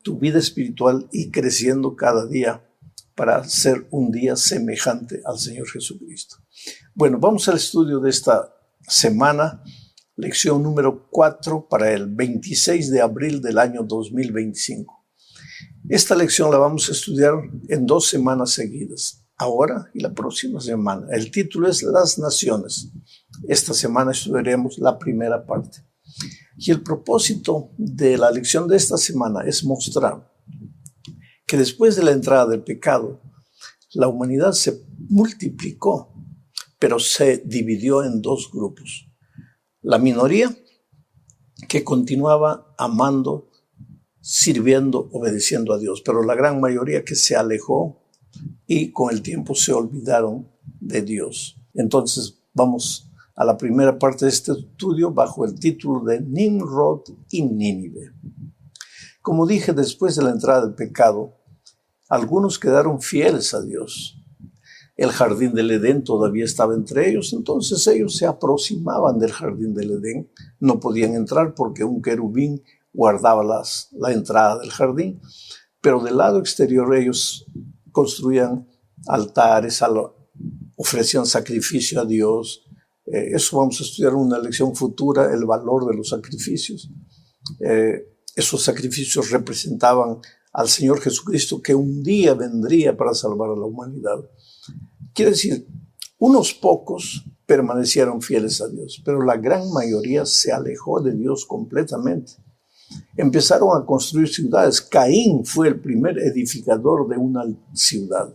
tu vida espiritual y creciendo cada día para ser un día semejante al Señor Jesucristo. Bueno, vamos al estudio de esta semana, lección número 4 para el 26 de abril del año 2025. Esta lección la vamos a estudiar en 2 semanas seguidas, ahora y la próxima semana. El título es Las Naciones. Esta semana estudiaremos la primera parte. Y el propósito de la lección de esta semana es mostrar que después de la entrada del pecado, la humanidad se multiplicó, pero se dividió en 2 grupos. La minoría, que continuaba amando, sirviendo, obedeciendo a Dios, pero la gran mayoría que se alejó y con el tiempo se olvidaron de Dios. Entonces vamos a la primera parte de este estudio bajo el título de Nimrod y Nínive. Como dije, después de la entrada del pecado, algunos quedaron fieles a Dios. El jardín del Edén todavía estaba entre ellos, entonces ellos se aproximaban del jardín del Edén. No podían entrar porque un querubín guardaba la entrada del jardín, pero del lado exterior ellos construían altares, ofrecían sacrificio a Dios. Eso vamos a estudiar en una lección futura, el valor de los sacrificios. Esos sacrificios representaban al Señor Jesucristo que un día vendría para salvar a la humanidad. Quiere decir, unos pocos permanecieron fieles a Dios, pero la gran mayoría se alejó de Dios completamente. Empezaron a construir ciudades. Caín fue el primer edificador de una ciudad.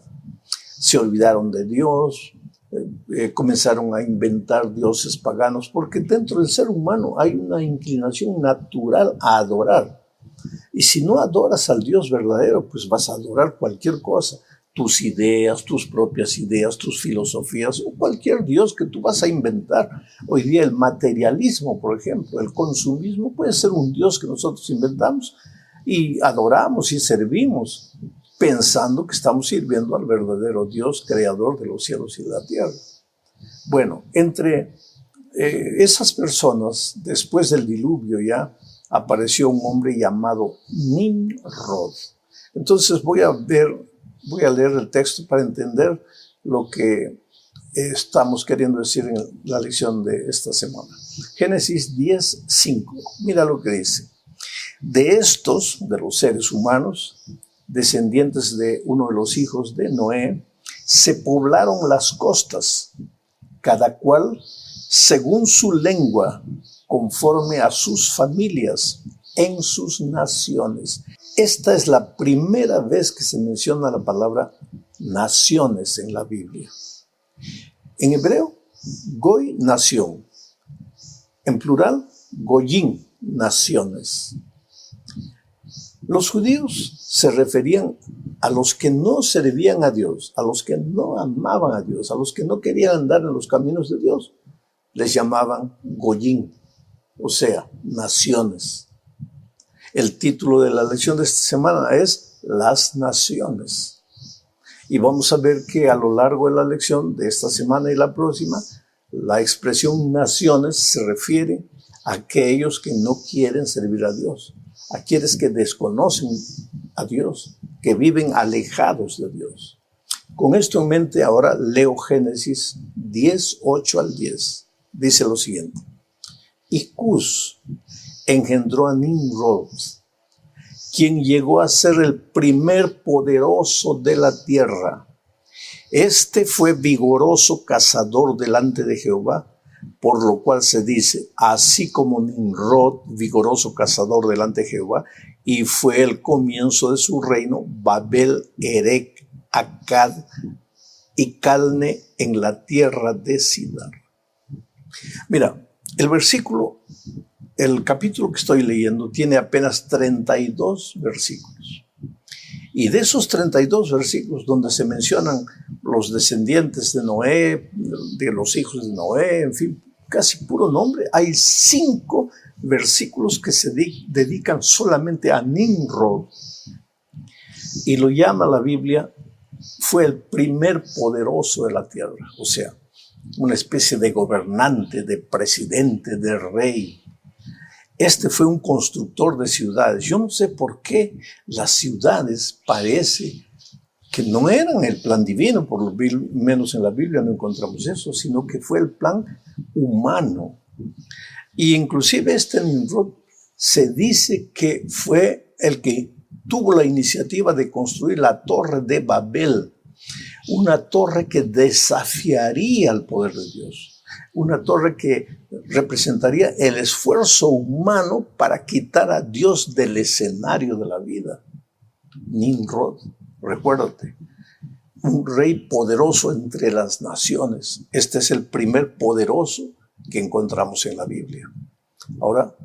Se olvidaron de Dios, comenzaron a inventar dioses paganos, porque dentro del ser humano hay una inclinación natural a adorar. Y si no adoras al Dios verdadero, pues vas a adorar cualquier cosa. Tus ideas, tus propias ideas, tus filosofías o cualquier Dios que tú vas a inventar. Hoy día el materialismo, por ejemplo, el consumismo puede ser un Dios que nosotros inventamos y adoramos y servimos pensando que estamos sirviendo al verdadero Dios, creador de los cielos y de la tierra. Bueno, entre esas personas, después del diluvio ya, apareció un hombre llamado Nimrod. Entonces voy a leer el texto para entender lo que estamos queriendo decir en la lección de esta semana. Génesis 10:5. Mira lo que dice. De estos, de los seres humanos, descendientes de uno de los hijos de Noé, se poblaron las costas, cada cual según su lengua, conforme a sus familias, en sus naciones. Esta es la primera vez que se menciona la palabra naciones en la Biblia. En hebreo, goy, nación. En plural, goyim, naciones. Los judíos se referían a los que no servían a Dios, a los que no amaban a Dios, a los que no querían andar en los caminos de Dios. Les llamaban goyim, o sea, naciones. El título de la lección de esta semana es Las Naciones. Y vamos a ver que a lo largo de la lección de esta semana y la próxima, la expresión naciones se refiere a aquellos que no quieren servir a Dios, a aquellos que desconocen a Dios, que viven alejados de Dios. Con esto en mente, ahora leo Génesis 10:8 al 10. Dice lo siguiente. Y Cus engendró a Nimrod, quien llegó a ser el primer poderoso de la tierra. Este fue vigoroso cazador delante de Jehová, por lo cual se dice, así como Nimrod, vigoroso cazador delante de Jehová, y fue el comienzo de su reino, Babel, Erec, Akkad y Calne en la tierra de Sidar. Mira, el capítulo que estoy leyendo tiene apenas 32 versículos. Y de esos 32 versículos donde se mencionan los descendientes de Noé, de los hijos de Noé, en fin, casi puro nombre, hay 5 versículos que se dedican solamente a Nimrod. Y lo llama la Biblia, fue el primer poderoso de la tierra, o sea, una especie de gobernante, de presidente, de rey. Este fue un constructor de ciudades. Yo no sé por qué las ciudades parece que no eran el plan divino, por lo menos en la Biblia no encontramos eso, sino que fue el plan humano. Y inclusive este Nimrod se dice que fue el que tuvo la iniciativa de construir la Torre de Babel, una torre que desafiaría al poder de Dios, una torre que representaría el esfuerzo humano para quitar a Dios del escenario de la vida. Nimrod, recuérdate, un rey poderoso entre las naciones. Este es el primer poderoso que encontramos en la Biblia. Ahora,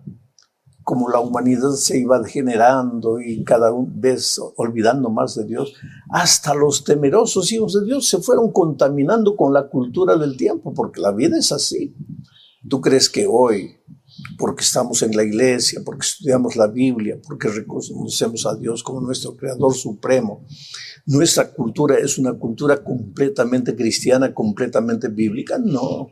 como la humanidad se iba degenerando y cada vez olvidando más de Dios, hasta los temerosos hijos de Dios se fueron contaminando con la cultura del tiempo, porque la vida es así. ¿Tú crees que hoy, porque estamos en la iglesia, porque estudiamos la Biblia, porque reconocemos a Dios como nuestro Creador Supremo, nuestra cultura es una cultura completamente cristiana, completamente bíblica? No.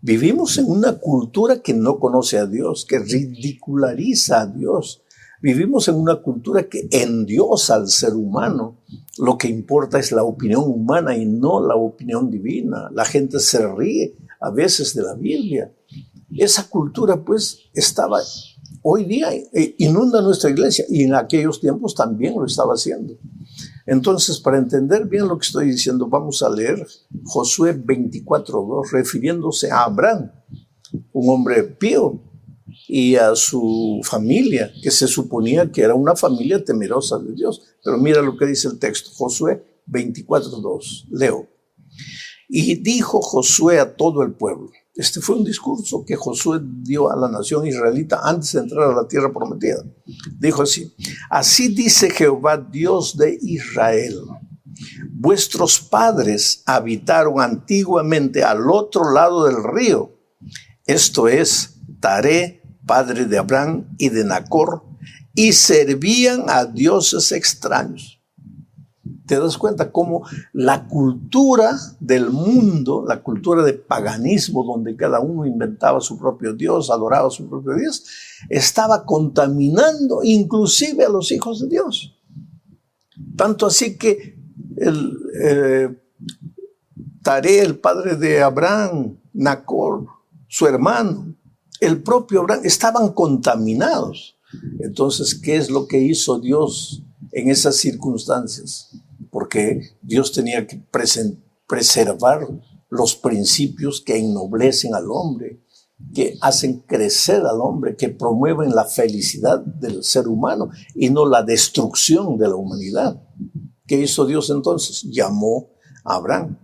Vivimos en una cultura que no conoce a Dios, que ridiculariza a Dios. Vivimos en una cultura que endiosa al ser humano. Lo que importa es la opinión humana y no la opinión divina. La gente se ríe a veces de la Biblia. Esa cultura, pues, estaba hoy día, inunda nuestra iglesia, y en aquellos tiempos también lo estaba haciendo. Entonces, para entender bien lo que estoy diciendo, vamos a leer Josué 24:2, refiriéndose a Abraham, un hombre pío, y a su familia, que se suponía que era una familia temerosa de Dios. Pero mira lo que dice el texto, Josué 24:2, leo. Y dijo Josué a todo el pueblo. Este fue un discurso que Josué dio a la nación israelita antes de entrar a la tierra prometida. Dijo así: así dice Jehová, Dios de Israel. Vuestros padres habitaron antiguamente al otro lado del río. Esto es, Taré, padre de Abraham y de Nacor, y servían a dioses extraños. ¿Te das cuenta cómo la cultura del mundo, la cultura de paganismo, donde cada uno inventaba su propio Dios, adoraba a su propio Dios, estaba contaminando inclusive a los hijos de Dios? Tanto así que Taré, el padre de Abraham, Nacor, su hermano, el propio Abraham, estaban contaminados. Entonces, ¿qué es lo que hizo Dios en esas circunstancias? Porque Dios tenía que preservar los principios que ennoblecen al hombre, que hacen crecer al hombre, que promueven la felicidad del ser humano y no la destrucción de la humanidad. ¿Qué hizo Dios entonces? Llamó a Abraham.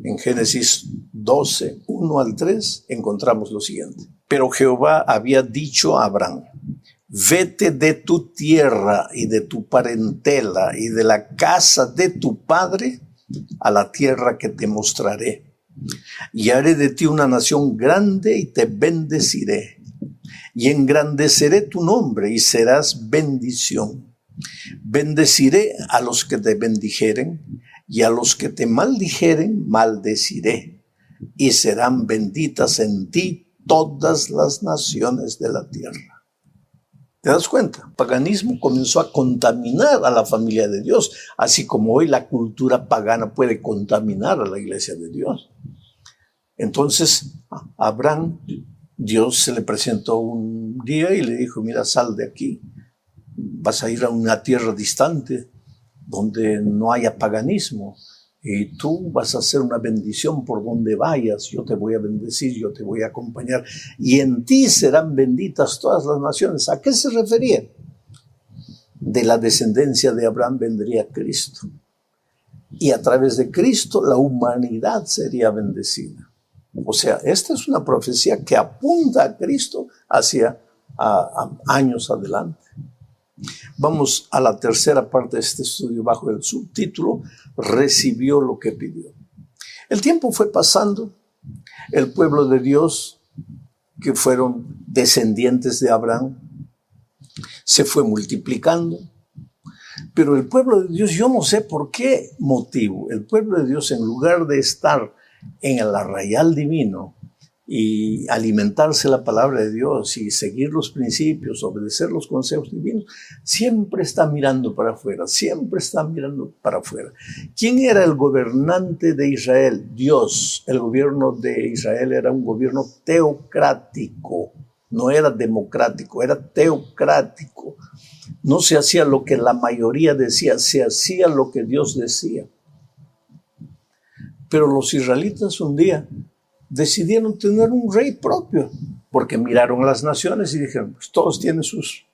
En Génesis 12, 1 al 3, encontramos lo siguiente. Pero Jehová había dicho a Abraham: vete de tu tierra y de tu parentela y de la casa de tu padre a la tierra que te mostraré. Y haré de ti una nación grande y te bendeciré. Y engrandeceré tu nombre y serás bendición. Bendeciré a los que te bendijeren y a los que te maldijeren maldeciré. Y serán benditas en ti todas las naciones de la tierra. ¿Te das cuenta? El paganismo comenzó a contaminar a la familia de Dios, así como hoy la cultura pagana puede contaminar a la iglesia de Dios. Entonces, a Abraham, Dios se le presentó un día y le dijo: mira, sal de aquí, vas a ir a una tierra distante donde no haya paganismo, y tú vas a hacer una bendición por donde vayas. Yo te voy a bendecir, yo te voy a acompañar, y en ti serán benditas todas las naciones. ¿A qué se refería? De la descendencia de Abraham vendría Cristo, y a través de Cristo la humanidad sería bendecida. O sea, esta es una profecía que apunta a Cristo hacia años adelante. Vamos a la tercera parte de este estudio bajo el subtítulo: recibió lo que pidió. El tiempo fue pasando. El pueblo de Dios, que fueron descendientes de Abraham, se fue multiplicando. Pero el pueblo de Dios, yo no sé por qué motivo, el pueblo de Dios, en lugar de estar en el arrayal divino, y alimentarse la palabra de Dios y seguir los principios, obedecer los consejos divinos, siempre está mirando para afuera, siempre está mirando para afuera. ¿Quién era el gobernante de Israel? Dios. El gobierno de Israel era un gobierno teocrático, no era democrático, era teocrático. No se hacía lo que la mayoría decía, se hacía lo que Dios decía. Pero los israelitas un día decidieron tener un rey propio, porque miraron a las naciones y dijeron, pues todos tienen sus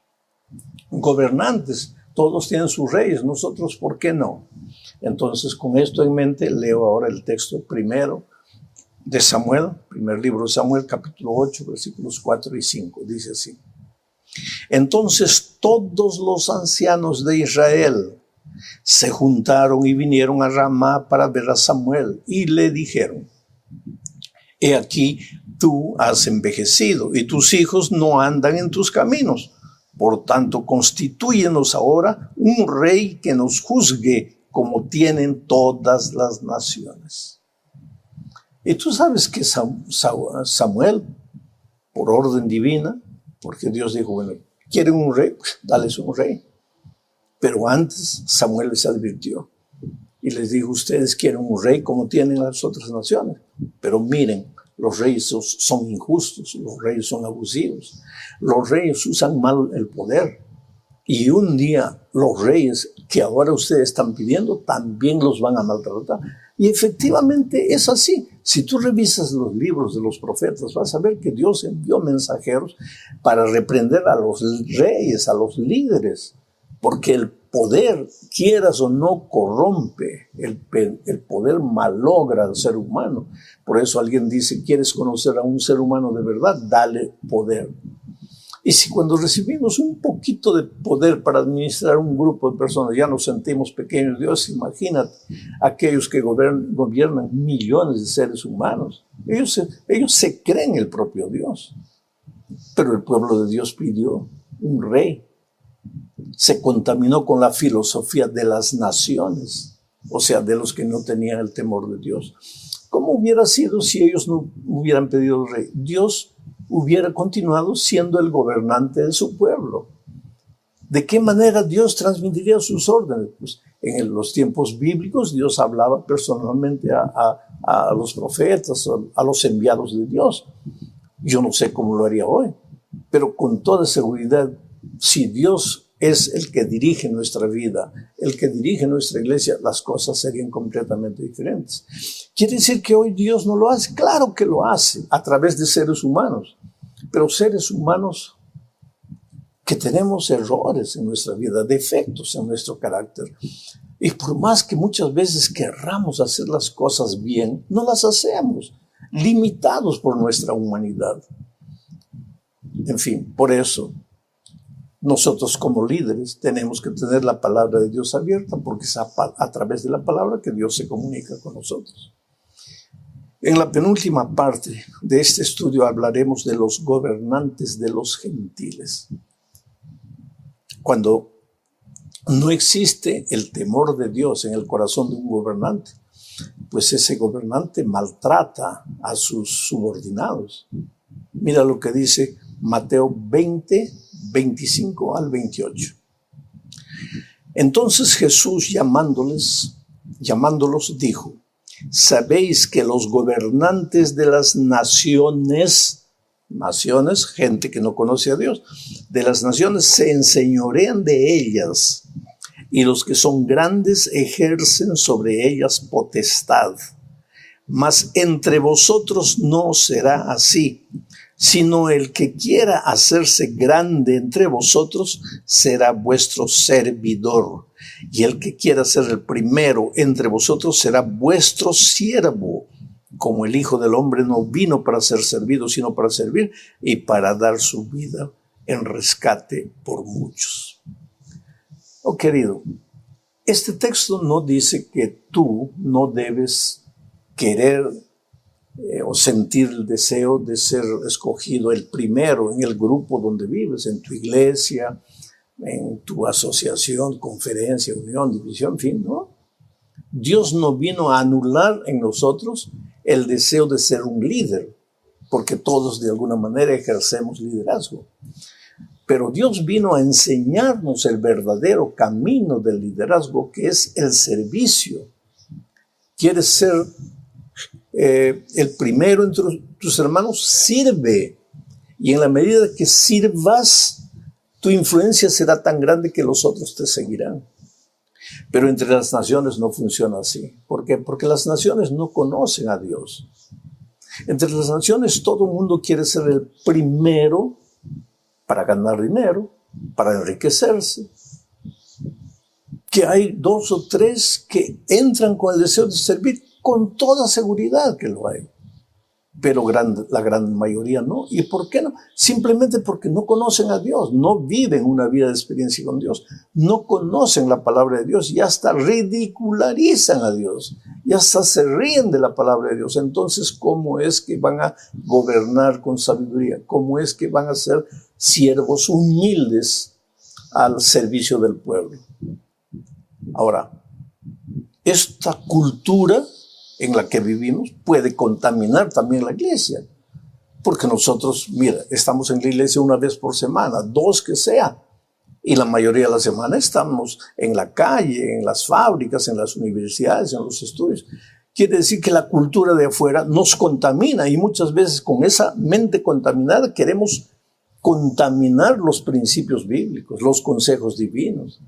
gobernantes, todos tienen sus reyes, nosotros, ¿por qué no? Entonces, con esto en mente, leo ahora el texto primero de Samuel, primer libro de Samuel, capítulo 8, versículos 4 y 5, dice así. Entonces todos los ancianos de Israel se juntaron y vinieron a Ramá para ver a Samuel y le dijeron, he aquí, tú has envejecido y tus hijos no andan en tus caminos. Por tanto, constitúyenos ahora un rey que nos juzgue como tienen todas las naciones. Y tú sabes que Samuel, por orden divina, porque Dios dijo, bueno, ¿quieren un rey? Pues dales un rey. Pero antes Samuel les advirtió y les dijo, ustedes quieren un rey como tienen las otras naciones. Pero miren, los reyes son injustos, los reyes son abusivos, los reyes usan mal el poder. Y un día los reyes que ahora ustedes están pidiendo también los van a maltratar. Y efectivamente es así. Si tú revisas los libros de los profetas, vas a ver que Dios envió mensajeros para reprender a los reyes, a los líderes, porque el poder, quieras o no, corrompe, el poder malogra al ser humano. Por eso alguien dice, ¿quieres conocer a un ser humano de verdad? Dale poder. Y si cuando recibimos un poquito de poder para administrar un grupo de personas ya nos sentimos pequeños, Dios, imagínate aquellos que gobiernan millones de seres humanos. Ellos se creen el propio Dios. Pero el pueblo de Dios pidió un rey. Se contaminó con la filosofía de las naciones, o sea, de los que no tenían el temor de Dios. ¿Cómo hubiera sido si ellos no hubieran pedido rey? Dios hubiera continuado siendo el gobernante de su pueblo. ¿De qué manera Dios transmitiría sus órdenes? Pues en los tiempos bíblicos Dios hablaba personalmente a los profetas, a los enviados de Dios. Yo no sé cómo lo haría hoy, pero con toda seguridad, si Dios es el que dirige nuestra vida, el que dirige nuestra iglesia, las cosas serían completamente diferentes. ¿Quiere decir que hoy Dios no lo hace? Claro que lo hace a través de seres humanos, pero seres humanos que tenemos errores en nuestra vida, defectos en nuestro carácter. Y por más que muchas veces querramos hacer las cosas bien, no las hacemos, limitados por nuestra humanidad. En fin, por eso nosotros como líderes tenemos que tener la palabra de Dios abierta, porque es a través de la palabra que Dios se comunica con nosotros. En la penúltima parte de este estudio hablaremos de los gobernantes de los gentiles. Cuando no existe el temor de Dios en el corazón de un gobernante, pues ese gobernante maltrata a sus subordinados. Mira lo que dice Mateo 20, 25 al 28. Entonces Jesús llamándolos dijo, ¿sabéis que los gobernantes de las naciones, gente que no conoce a Dios, de las naciones se enseñorean de ellas, y los que son grandes ejercen sobre ellas potestad? Mas entre vosotros no será así, sino el que quiera hacerse grande entre vosotros será vuestro servidor, y el que quiera ser el primero entre vosotros será vuestro siervo, como el Hijo del Hombre no vino para ser servido, sino para servir y para dar su vida en rescate por muchos. Oh, querido, este texto no dice que tú no debes querer o sentir el deseo de ser escogido el primero en el grupo donde vives, en tu iglesia, en tu asociación, conferencia, unión, división, en fin, ¿no? Dios no vino a anular en nosotros el deseo de ser un líder, porque todos de alguna manera ejercemos liderazgo. Pero Dios vino a enseñarnos el verdadero camino del liderazgo, que es el servicio. ¿Quieres ser el primero entre tus hermanos? Sirve. Y en la medida que sirvas, tu influencia será tan grande que los otros te seguirán. Pero entre las naciones no funciona así. ¿Por qué? Porque las naciones no conocen a Dios. Entre las naciones todo el mundo quiere ser el primero para ganar dinero, para enriquecerse. Que hay 2 o 3 que entran con el deseo de servir, con toda seguridad que lo hay. Pero la gran mayoría no. ¿Y por qué no? Simplemente porque no conocen a Dios, no viven una vida de experiencia con Dios, no conocen la palabra de Dios y hasta ridicularizan a Dios, y hasta se ríen de la palabra de Dios. Entonces, ¿cómo es que van a gobernar con sabiduría? ¿Cómo es que van a ser siervos humildes al servicio del pueblo? Ahora, esta cultura en la que vivimos puede contaminar también la iglesia. Porque nosotros, mira, estamos en la iglesia una vez por semana, 2 que sea. Y la mayoría de la semana estamos en la calle, en las fábricas, en las universidades, en los estudios. Quiere decir que la cultura de afuera nos contamina y muchas veces con esa mente contaminada queremos contaminar los principios bíblicos, los consejos divinos,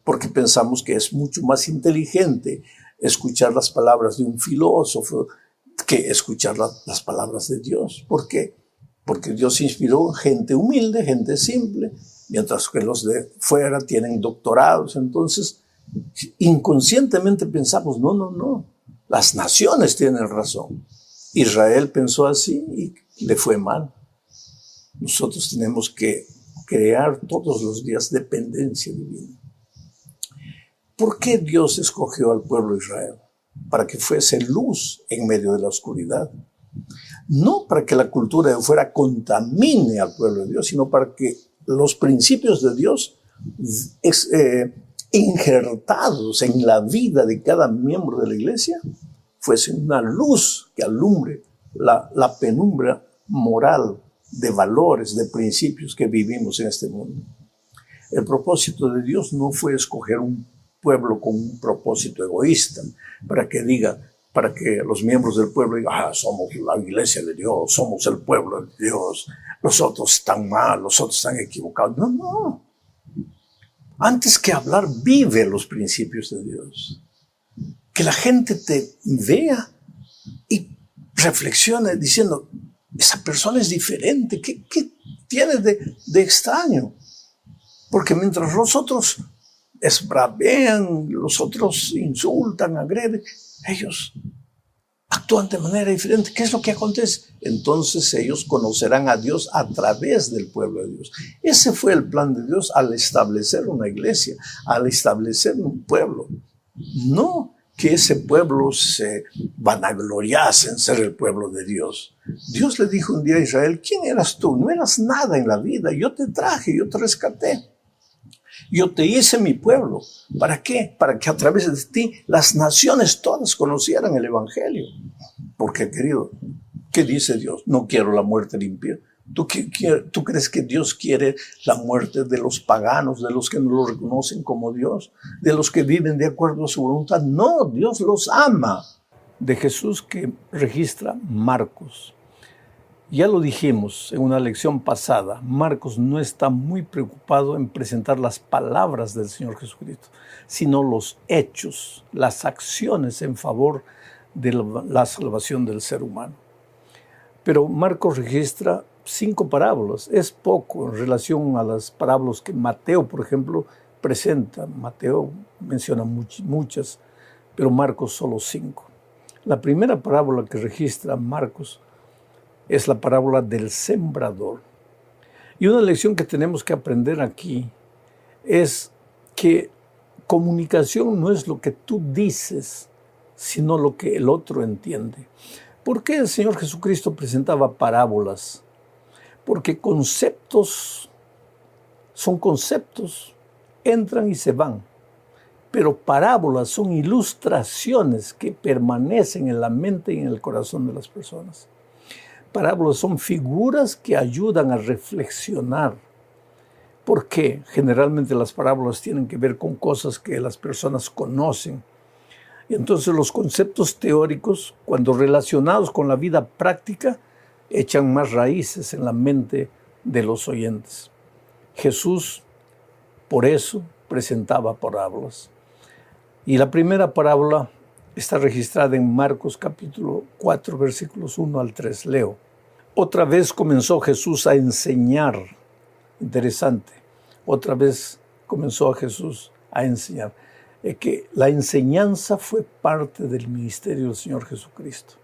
porque pensamos que es mucho más inteligente escuchar las palabras de un filósofo que escuchar las palabras de Dios. ¿Por qué? Porque Dios inspiró gente humilde, gente simple, mientras que los de fuera tienen doctorados. Entonces, inconscientemente pensamos, no, las naciones tienen razón. Israel pensó así y le fue mal. Nosotros tenemos que crear todos los días dependencia divina. ¿Por qué Dios escogió al pueblo de Israel? Para que fuese luz en medio de la oscuridad. No para que la cultura de fuera contamine al pueblo de Dios, sino para que los principios de Dios injertados en la vida de cada miembro de la iglesia fuesen una luz que alumbre la penumbra moral de valores, de principios que vivimos en este mundo. El propósito de Dios no fue escoger un pueblo con un propósito egoísta, para que los miembros del pueblo digan, somos la iglesia de Dios, somos el pueblo de Dios, los otros están mal, los otros están equivocados. No. Antes que hablar, vive los principios de Dios. Que la gente te vea y reflexione diciendo, esa persona es diferente, ¿qué tiene de extraño? Porque mientras los otros esbravean, los otros insultan, agreden, ellos actúan de manera diferente. ¿Qué es lo que acontece? Entonces ellos conocerán a Dios a través del pueblo de Dios. Ese fue el plan de Dios al establecer una iglesia, al establecer un pueblo. No que ese pueblo se vanagloriase en ser el pueblo de Dios. Dios le dijo un día a Israel, ¿quién eras tú? No eras nada en la vida, yo te traje, yo te rescaté. Yo te hice mi pueblo. ¿Para qué? Para que a través de ti las naciones todas conocieran el evangelio. Porque, querido, ¿qué dice Dios? No quiero la muerte limpia. ¿Tú crees que Dios quiere la muerte de los paganos, de los que no lo reconocen como Dios, de los que viven de acuerdo a su voluntad? No, Dios los ama. De Jesús que registra Marcos. Ya lo dijimos en una lección pasada, Marcos no está muy preocupado en presentar las palabras del Señor Jesucristo, sino los hechos, las acciones en favor de la salvación del ser humano. Pero Marcos registra 5 parábolas, es poco en relación a las parábolas que Mateo, por ejemplo, presenta. Mateo menciona muchas, pero Marcos solo 5. La primera parábola que registra Marcos es la parábola del sembrador. Y una lección que tenemos que aprender aquí es que comunicación no es lo que tú dices, sino lo que el otro entiende. ¿Por qué el Señor Jesucristo presentaba parábolas? Porque conceptos son conceptos, entran y se van. Pero parábolas son ilustraciones que permanecen en la mente y en el corazón de las personas. parábolas son figuras que ayudan a reflexionar. ¿Por qué? Generalmente las parábolas tienen que ver con cosas que las personas conocen. Y entonces los conceptos teóricos, cuando relacionados con la vida práctica, echan más raíces en la mente de los oyentes. Jesús, por eso, presentaba parábolas. Y la primera parábola está registrada en Marcos capítulo 4, versículos 1 al 3. Leo. Otra vez comenzó Jesús a enseñar. Interesante. Otra vez comenzó Jesús a enseñar. Que la enseñanza fue parte del ministerio del Señor Jesucristo.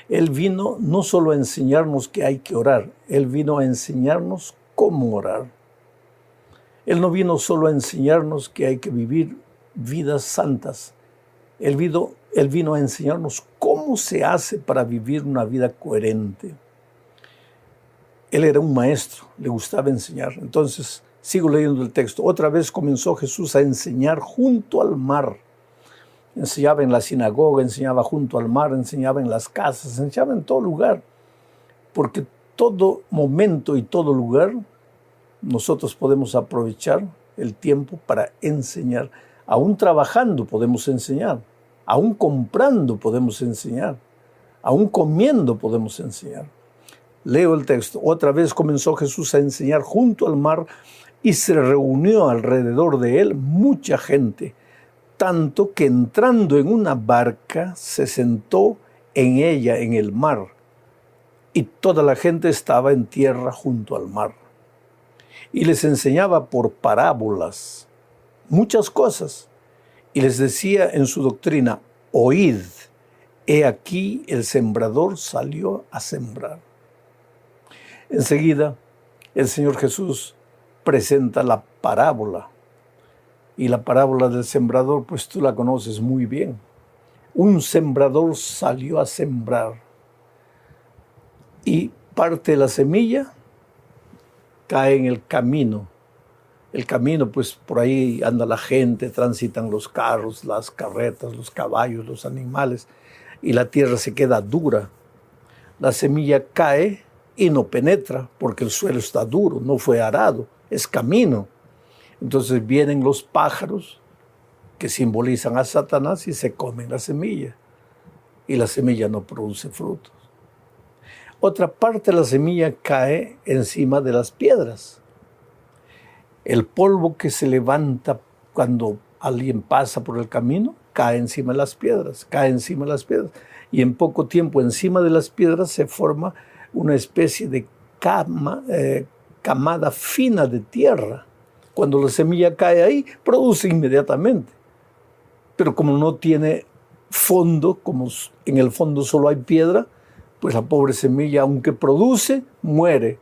Él vino no solo a enseñarnos que hay que orar, Él vino a enseñarnos cómo orar. Él no vino solo a enseñarnos que hay que vivir vidas santas. Él vino a enseñarnos cómo se hace para vivir una vida coherente. Él era un maestro, le gustaba enseñar. Entonces, sigo leyendo el texto. Otra vez comenzó Jesús a enseñar junto al mar. Enseñaba en la sinagoga, enseñaba junto al mar, enseñaba en las casas, enseñaba en todo lugar. Porque todo momento y todo lugar nosotros podemos aprovechar el tiempo para enseñar. Aún trabajando podemos enseñar. Aún comprando podemos enseñar. Aún comiendo podemos enseñar. Leo el texto. Otra vez comenzó Jesús a enseñar junto al mar y se reunió alrededor de él mucha gente, tanto que entrando en una barca se sentó en ella en el mar y toda la gente estaba en tierra junto al mar. Y les enseñaba por parábolas muchas cosas y les decía en su doctrina: oíd, he aquí el sembrador salió a sembrar. Enseguida el Señor Jesús presenta la parábola. Y la parábola del sembrador, pues tú la conoces muy bien. Un sembrador salió a sembrar y parte de la semilla cae en el camino. El camino, pues por ahí anda la gente, transitan los carros, las carretas, los caballos, los animales, y la tierra se queda dura. La semilla cae y no penetra porque el suelo está duro, no fue arado, es camino. Entonces vienen los pájaros que simbolizan a Satanás y se comen la semilla. Y la semilla no produce frutos. Otra parte de la semilla cae encima de las piedras. El polvo que se levanta cuando alguien pasa por el camino cae encima de las piedras, cae encima de las piedras. Y en poco tiempo encima de las piedras se forma una especie de camada fina de tierra. Cuando la semilla cae ahí, produce inmediatamente. Pero como no tiene fondo, como en el fondo solo hay piedra, pues la pobre semilla, aunque produce, muere,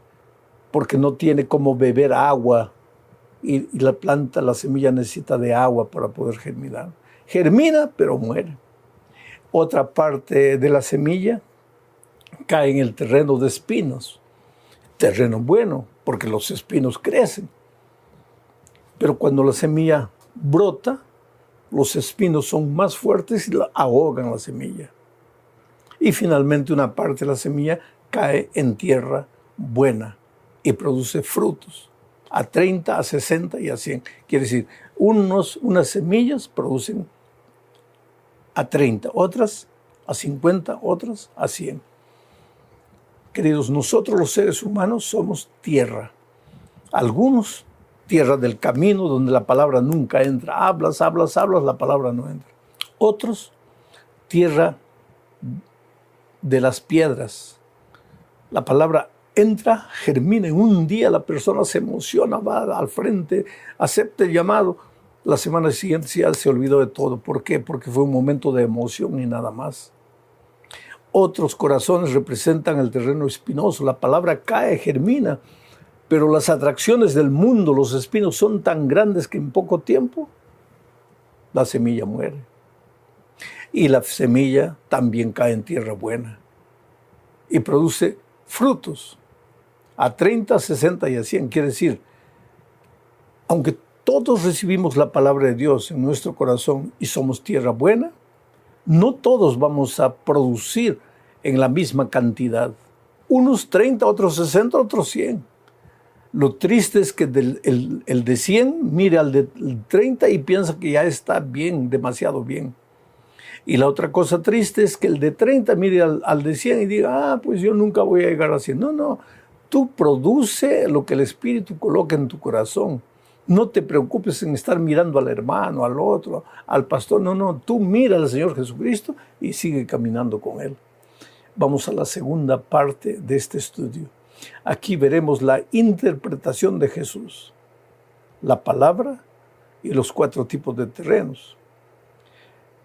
porque no tiene cómo beber agua. Y la planta, la semilla necesita de agua para poder germinar. Germina, pero muere. Otra parte de la semilla cae en el terreno de espinos. Terreno bueno, porque los espinos crecen. Pero cuando la semilla brota, los espinos son más fuertes y ahogan la semilla. Y finalmente una parte de la semilla cae en tierra buena y produce frutos. A 30, a 60 y a 100. Quiere decir, unas semillas producen a 30, otras a 50, otras a 100. Queridos, nosotros los seres humanos somos tierra. Algunos, tierra del camino, donde la palabra nunca entra. Hablas, la palabra no entra. Otros, tierra de las piedras. La palabra entra, germina. En un día la persona se emociona, va al frente, acepta el llamado. La semana siguiente ya se olvidó de todo. ¿Por qué? Porque fue un momento de emoción y nada más. Otros corazones representan el terreno espinoso. La palabra cae, germina, pero las atracciones del mundo, los espinos, son tan grandes que en poco tiempo la semilla muere. Y la semilla también cae en tierra buena y produce frutos a 30, 60 y a 100. Quiere decir, aunque todos recibimos la palabra de Dios en nuestro corazón y somos tierra buena, no todos vamos a producir en la misma cantidad. Unos 30, otros 60, otros 100. Lo triste es que el de 100 mire al de 30 y piensa que ya está bien, demasiado bien. Y la otra cosa triste es que el de 30 mire al de 100 y diga, pues yo nunca voy a llegar a 100. No, tú produce lo que el Espíritu coloca en tu corazón. No te preocupes en estar mirando al hermano, al otro, al pastor. No, tú mira al Señor Jesucristo y sigue caminando con Él. Vamos a la segunda parte de este estudio. Aquí veremos la interpretación de Jesús, la palabra y los 4 tipos de terrenos.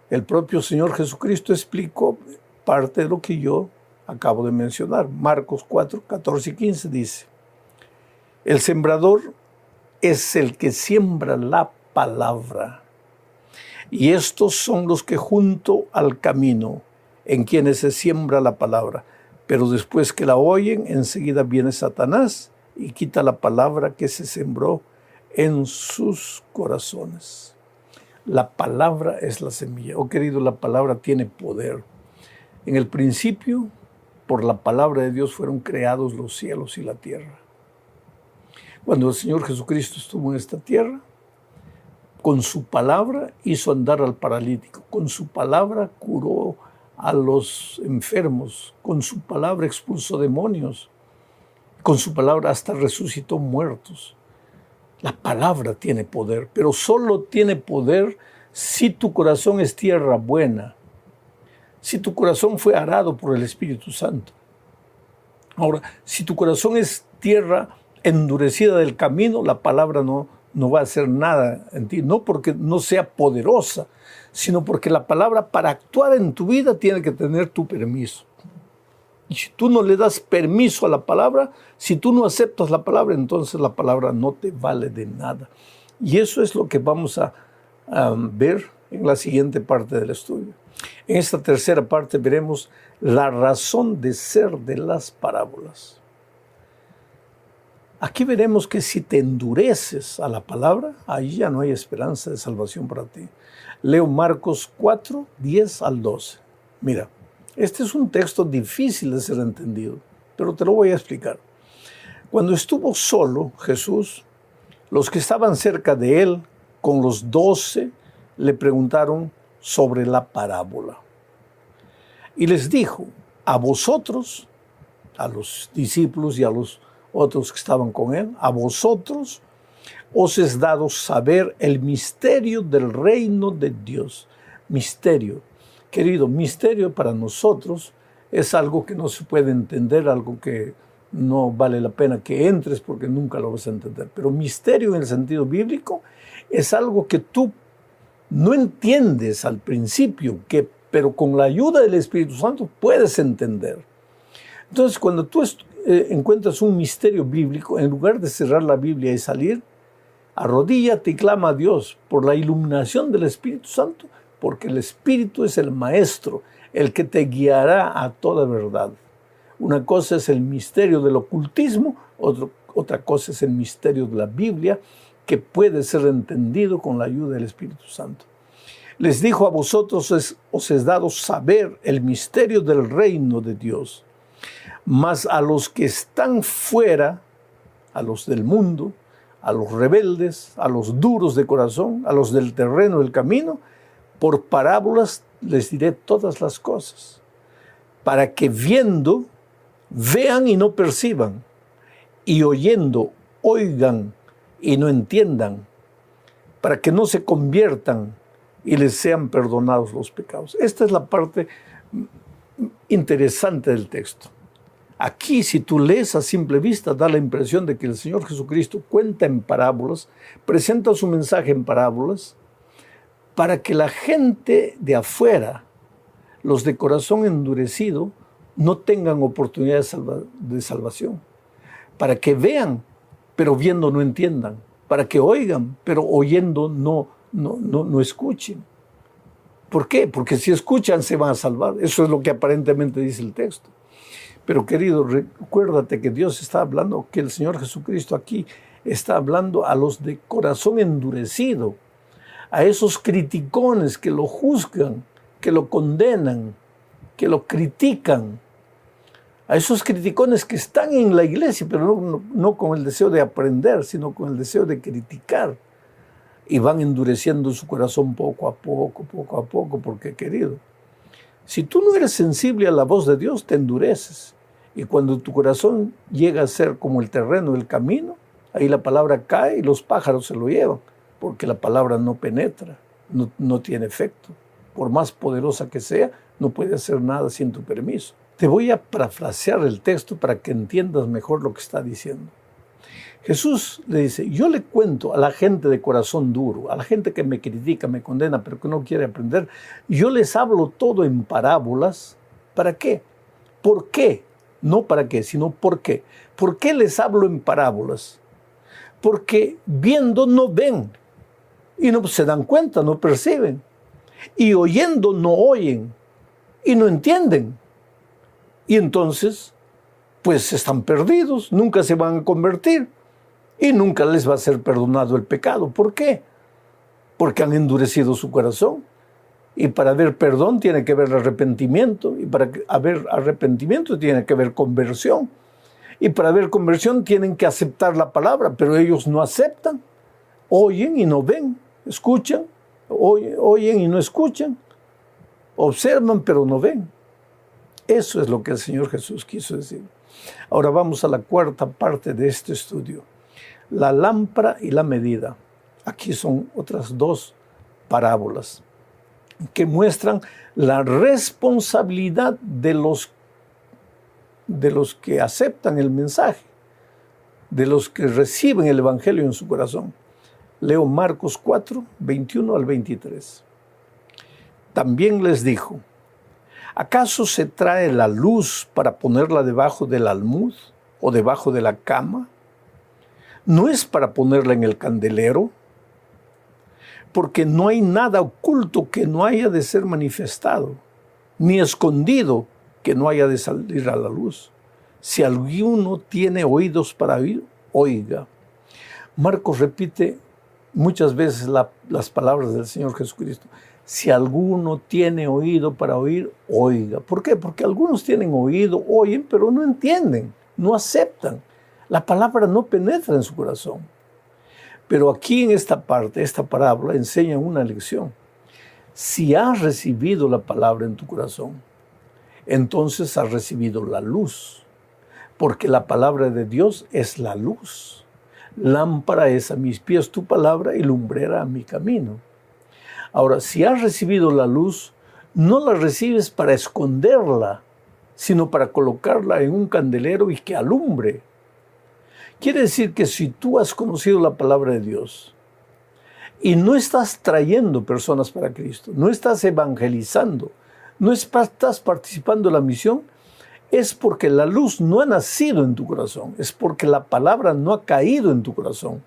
El propio Señor Jesucristo explicó parte de lo que yo acabo de mencionar. Marcos 4, 14 y 15 dice, el sembrador es el que siembra la palabra, y estos son los que junto al camino, en quienes se siembra la palabra. Pero después que la oyen, enseguida viene Satanás y quita la palabra que se sembró en sus corazones. La palabra es la semilla. Oh querido, la palabra tiene poder. En el principio, por la palabra de Dios fueron creados los cielos y la tierra. Cuando el Señor Jesucristo estuvo en esta tierra, con su palabra hizo andar al paralítico, con su palabra curó a los enfermos, con su palabra expulsó demonios, con su palabra hasta resucitó muertos. La palabra tiene poder, pero solo tiene poder si tu corazón es tierra buena, si tu corazón fue arado por el Espíritu Santo. Ahora, si tu corazón es tierra endurecida del camino, la palabra no va a hacer nada en ti, no porque no sea poderosa, sino porque la palabra para actuar en tu vida tiene que tener tu permiso. Y si tú no le das permiso a la palabra, si tú no aceptas la palabra, entonces la palabra no te vale de nada. Y eso es lo que vamos a ver en la siguiente parte del estudio. En esta tercera parte veremos la razón de ser de las parábolas. Aquí veremos que si te endureces a la palabra, ahí ya no hay esperanza de salvación para ti. Leo Marcos 4, 10 al 12. Mira, este es un texto difícil de ser entendido, pero te lo voy a explicar. Cuando estuvo solo Jesús, los que estaban cerca de él, con los 12, le preguntaron sobre la parábola. Y les dijo, a vosotros, a los discípulos y a los otros que estaban con él, a vosotros os es dado saber el misterio del reino de Dios. Misterio. Querido, misterio para nosotros es algo que no se puede entender, algo que no vale la pena que entres porque nunca lo vas a entender. Pero misterio en el sentido bíblico es algo que tú no entiendes al principio, pero con la ayuda del Espíritu Santo puedes entender. Entonces, cuando tú encuentras un misterio bíblico, en lugar de cerrar la Biblia y salir, arrodíllate y clama a Dios por la iluminación del Espíritu Santo, porque el Espíritu es el Maestro, el que te guiará a toda verdad. Una cosa es el misterio del ocultismo, otra cosa es el misterio de la Biblia, que puede ser entendido con la ayuda del Espíritu Santo. Les dijo, a vosotros os es dado saber el misterio del reino de Dios, mas a los que están fuera, a los del mundo, a los rebeldes, a los duros de corazón, a los del terreno del camino, por parábolas les diré todas las cosas, para que viendo, vean y no perciban, y oyendo, oigan y no entiendan, para que no se conviertan y les sean perdonados los pecados. Esta es la parte interesante del texto. Aquí, si tú lees a simple vista, da la impresión de que el Señor Jesucristo cuenta en parábolas, presenta su mensaje en parábolas, para que la gente de afuera, los de corazón endurecido, no tengan oportunidad de salvación. Para que vean, pero viendo no entiendan. Para que oigan, pero oyendo no escuchen. ¿Por qué? Porque si escuchan se van a salvar. Eso es lo que aparentemente dice el texto. Pero querido, recuérdate que Dios está hablando, que el Señor Jesucristo aquí está hablando a los de corazón endurecido, a esos criticones que lo juzgan, que lo condenan, que lo critican, A esos criticones que están en la iglesia, pero no con el deseo de aprender, sino con el deseo de criticar. Y van endureciendo su corazón poco a poco, porque querido, si tú no eres sensible a la voz de Dios, te endureces. Y cuando tu corazón llega a ser como el terreno, el camino, ahí la palabra cae y los pájaros se lo llevan, porque la palabra no penetra, no tiene efecto. Por más poderosa que sea, no puede hacer nada sin tu permiso. Te voy a parafrasear el texto para que entiendas mejor lo que está diciendo. Jesús le dice, yo le cuento a la gente de corazón duro, a la gente que me critica, me condena, pero que no quiere aprender, yo les hablo todo en parábolas. ¿Para qué? ¿Por qué? No para qué, sino por qué. ¿Por qué les hablo en parábolas? Porque viendo no ven, y no se dan cuenta, no perciben, y oyendo no oyen, y no entienden. Y entonces, pues están perdidos, nunca se van a convertir. Y nunca les va a ser perdonado el pecado. ¿Por qué? Porque han endurecido su corazón. Y para haber perdón tiene que haber arrepentimiento. Y para haber arrepentimiento tiene que haber conversión. Y para haber conversión tienen que aceptar la palabra. Pero ellos no aceptan. Oyen y no ven. Escuchan. Oyen y no escuchan. Observan pero no ven. Eso es lo que el Señor Jesús quiso decir. Ahora vamos a la cuarta parte de este estudio. La lámpara y la medida. Aquí son otras dos parábolas que muestran la responsabilidad de los que aceptan el mensaje, de los que reciben el Evangelio en su corazón. Leo Marcos 4, 21 al 23. También les dijo, ¿acaso se trae la luz para ponerla debajo del almud o debajo de la cama? ¿No es para ponerla en el candelero? Porque no hay nada oculto que no haya de ser manifestado, ni escondido que no haya de salir a la luz. Si alguno tiene oídos para oír, oiga. Marcos repite muchas veces las palabras del Señor Jesucristo. Si alguno tiene oído para oír, oiga. ¿Por qué? Porque algunos tienen oído, oyen, pero no entienden, no aceptan. La palabra no penetra en su corazón. Pero aquí en esta parte, esta parábola, enseña una lección. Si has recibido la palabra en tu corazón, entonces has recibido la luz. Porque la palabra de Dios es la luz. Lámpara es a mis pies tu palabra y lumbrera a mi camino. Ahora, si has recibido la luz, no la recibes para esconderla, sino para colocarla en un candelero y que alumbre. Quiere decir que si tú has conocido la palabra de Dios y no estás trayendo personas para Cristo, no estás evangelizando, no estás participando en la misión, es porque la luz no ha nacido en tu corazón, es porque la palabra no ha caído en tu corazón,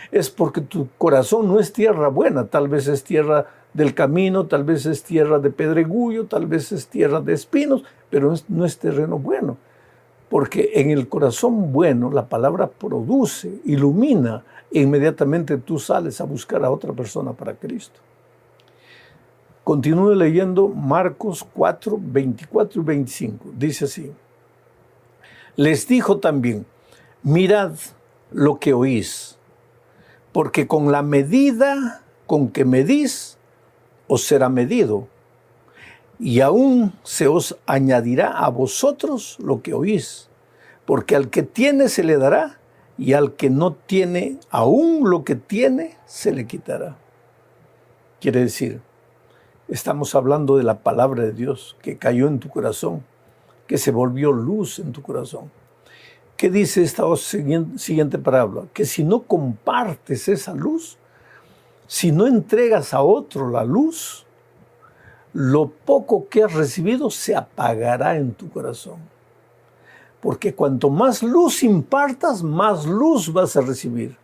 es porque tu corazón no es tierra buena, tal vez es tierra del camino, tal vez es tierra de pedregullo, tal vez es tierra de espinos, pero no es terreno bueno. Porque en el corazón bueno la palabra produce, ilumina, e inmediatamente tú sales a buscar a otra persona para Cristo. Continúe leyendo Marcos 4, 24 y 25. Dice así. Les dijo también, mirad lo que oís, porque con la medida con que medís, os será medido. Y aún se os añadirá a vosotros lo que oís, porque al que tiene se le dará, y al que no tiene, aún lo que tiene, se le quitará. Quiere decir, estamos hablando de la palabra de Dios que cayó en tu corazón, que se volvió luz en tu corazón. ¿Qué dice esta siguiente parábola? Que si no compartes esa luz, si no entregas a otro la luz, lo poco que has recibido se apagará en tu corazón. Porque cuanto más luz impartas, más luz vas a recibir.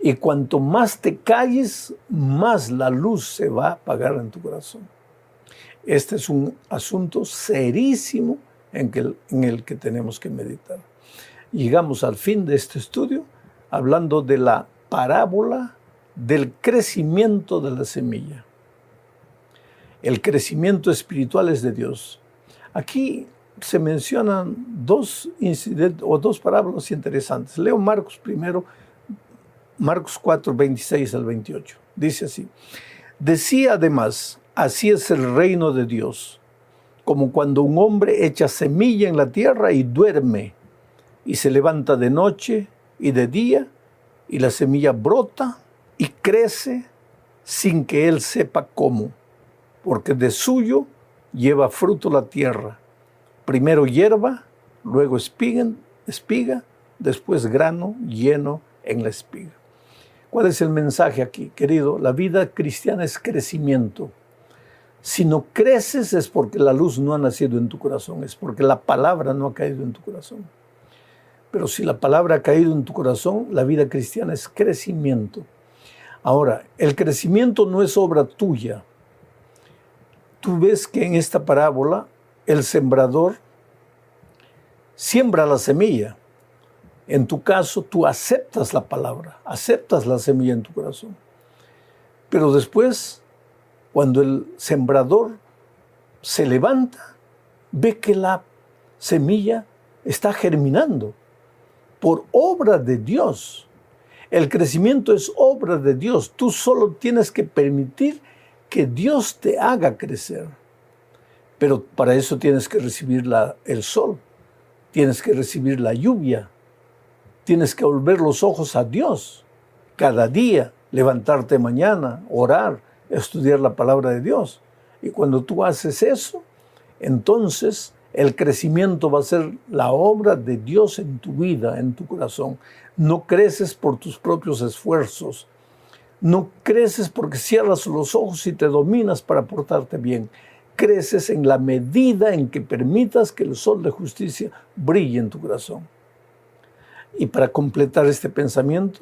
Y cuanto más te calles, más la luz se va a apagar en tu corazón. Este es un asunto serísimo en el que tenemos que meditar. Llegamos al fin de este estudio hablando de la parábola del crecimiento de la semilla. El crecimiento espiritual es de Dios. Aquí se mencionan dos incidentes o dos parábolas interesantes. Leo Marcos primero, Marcos 4, 26 al 28. Dice así: decía además, así es el reino de Dios, como cuando un hombre echa semilla en la tierra y duerme, y se levanta de noche y de día, y la semilla brota y crece sin que él sepa cómo, porque de suyo lleva fruto la tierra. Primero hierba, luego espiga, después grano lleno en la espiga. ¿Cuál es el mensaje aquí, querido? La vida cristiana es crecimiento. Si no creces es porque la luz no ha nacido en tu corazón, es porque la palabra no ha caído en tu corazón. Pero si la palabra ha caído en tu corazón, la vida cristiana es crecimiento. Ahora, el crecimiento no es obra tuya. Tú ves que en esta parábola el sembrador siembra la semilla. En tu caso, tú aceptas la palabra, aceptas la semilla en tu corazón. Pero después, cuando el sembrador se levanta, ve que la semilla está germinando por obra de Dios. El crecimiento es obra de Dios. Tú solo tienes que permitir que Dios te haga crecer. Pero para eso tienes que recibir el sol, tienes que recibir la lluvia, tienes que volver los ojos a Dios cada día, levantarte mañana, orar, estudiar la palabra de Dios. Y cuando tú haces eso, entonces el crecimiento va a ser la obra de Dios en tu vida, en tu corazón. No creces por tus propios esfuerzos. No creces porque cierras los ojos y te dominas para portarte bien. Creces en la medida en que permitas que el sol de justicia brille en tu corazón. Y para completar este pensamiento,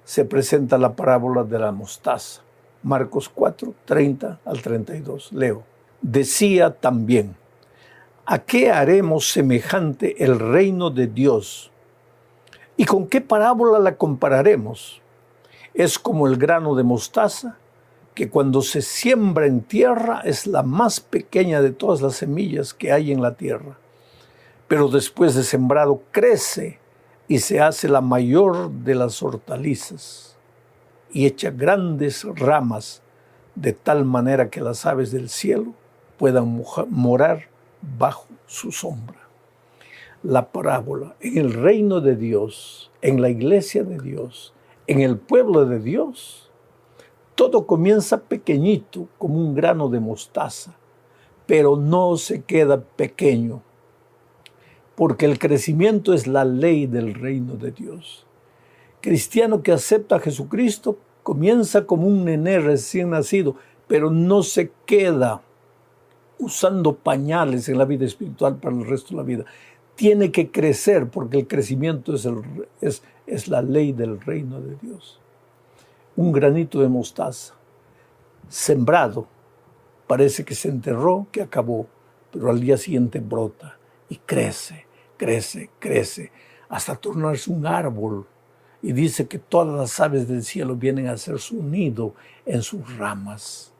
se presenta la parábola de la mostaza. Marcos 4, 30 al 32. Leo. Decía también: ¿a qué haremos semejante el reino de Dios? ¿Y con qué parábola la compararemos? Es como el grano de mostaza, que cuando se siembra en tierra es la más pequeña de todas las semillas que hay en la tierra. Pero después de sembrado crece y se hace la mayor de las hortalizas y echa grandes ramas de tal manera que las aves del cielo puedan morar bajo su sombra. La parábola en el reino de Dios, en la iglesia de Dios, en el pueblo de Dios, todo comienza pequeñito como un grano de mostaza, pero no se queda pequeño, porque el crecimiento es la ley del reino de Dios. Cristiano que acepta a Jesucristo comienza como un nené recién nacido, pero no se queda usando pañales en la vida espiritual para el resto de la vida. Tiene que crecer porque el crecimiento es la ley del reino de Dios. Un granito de mostaza sembrado, parece que se enterró, que acabó, pero al día siguiente brota y crece, crece, crece, hasta tornarse un árbol. Y dice que todas las aves del cielo vienen a hacer su nido en sus ramas.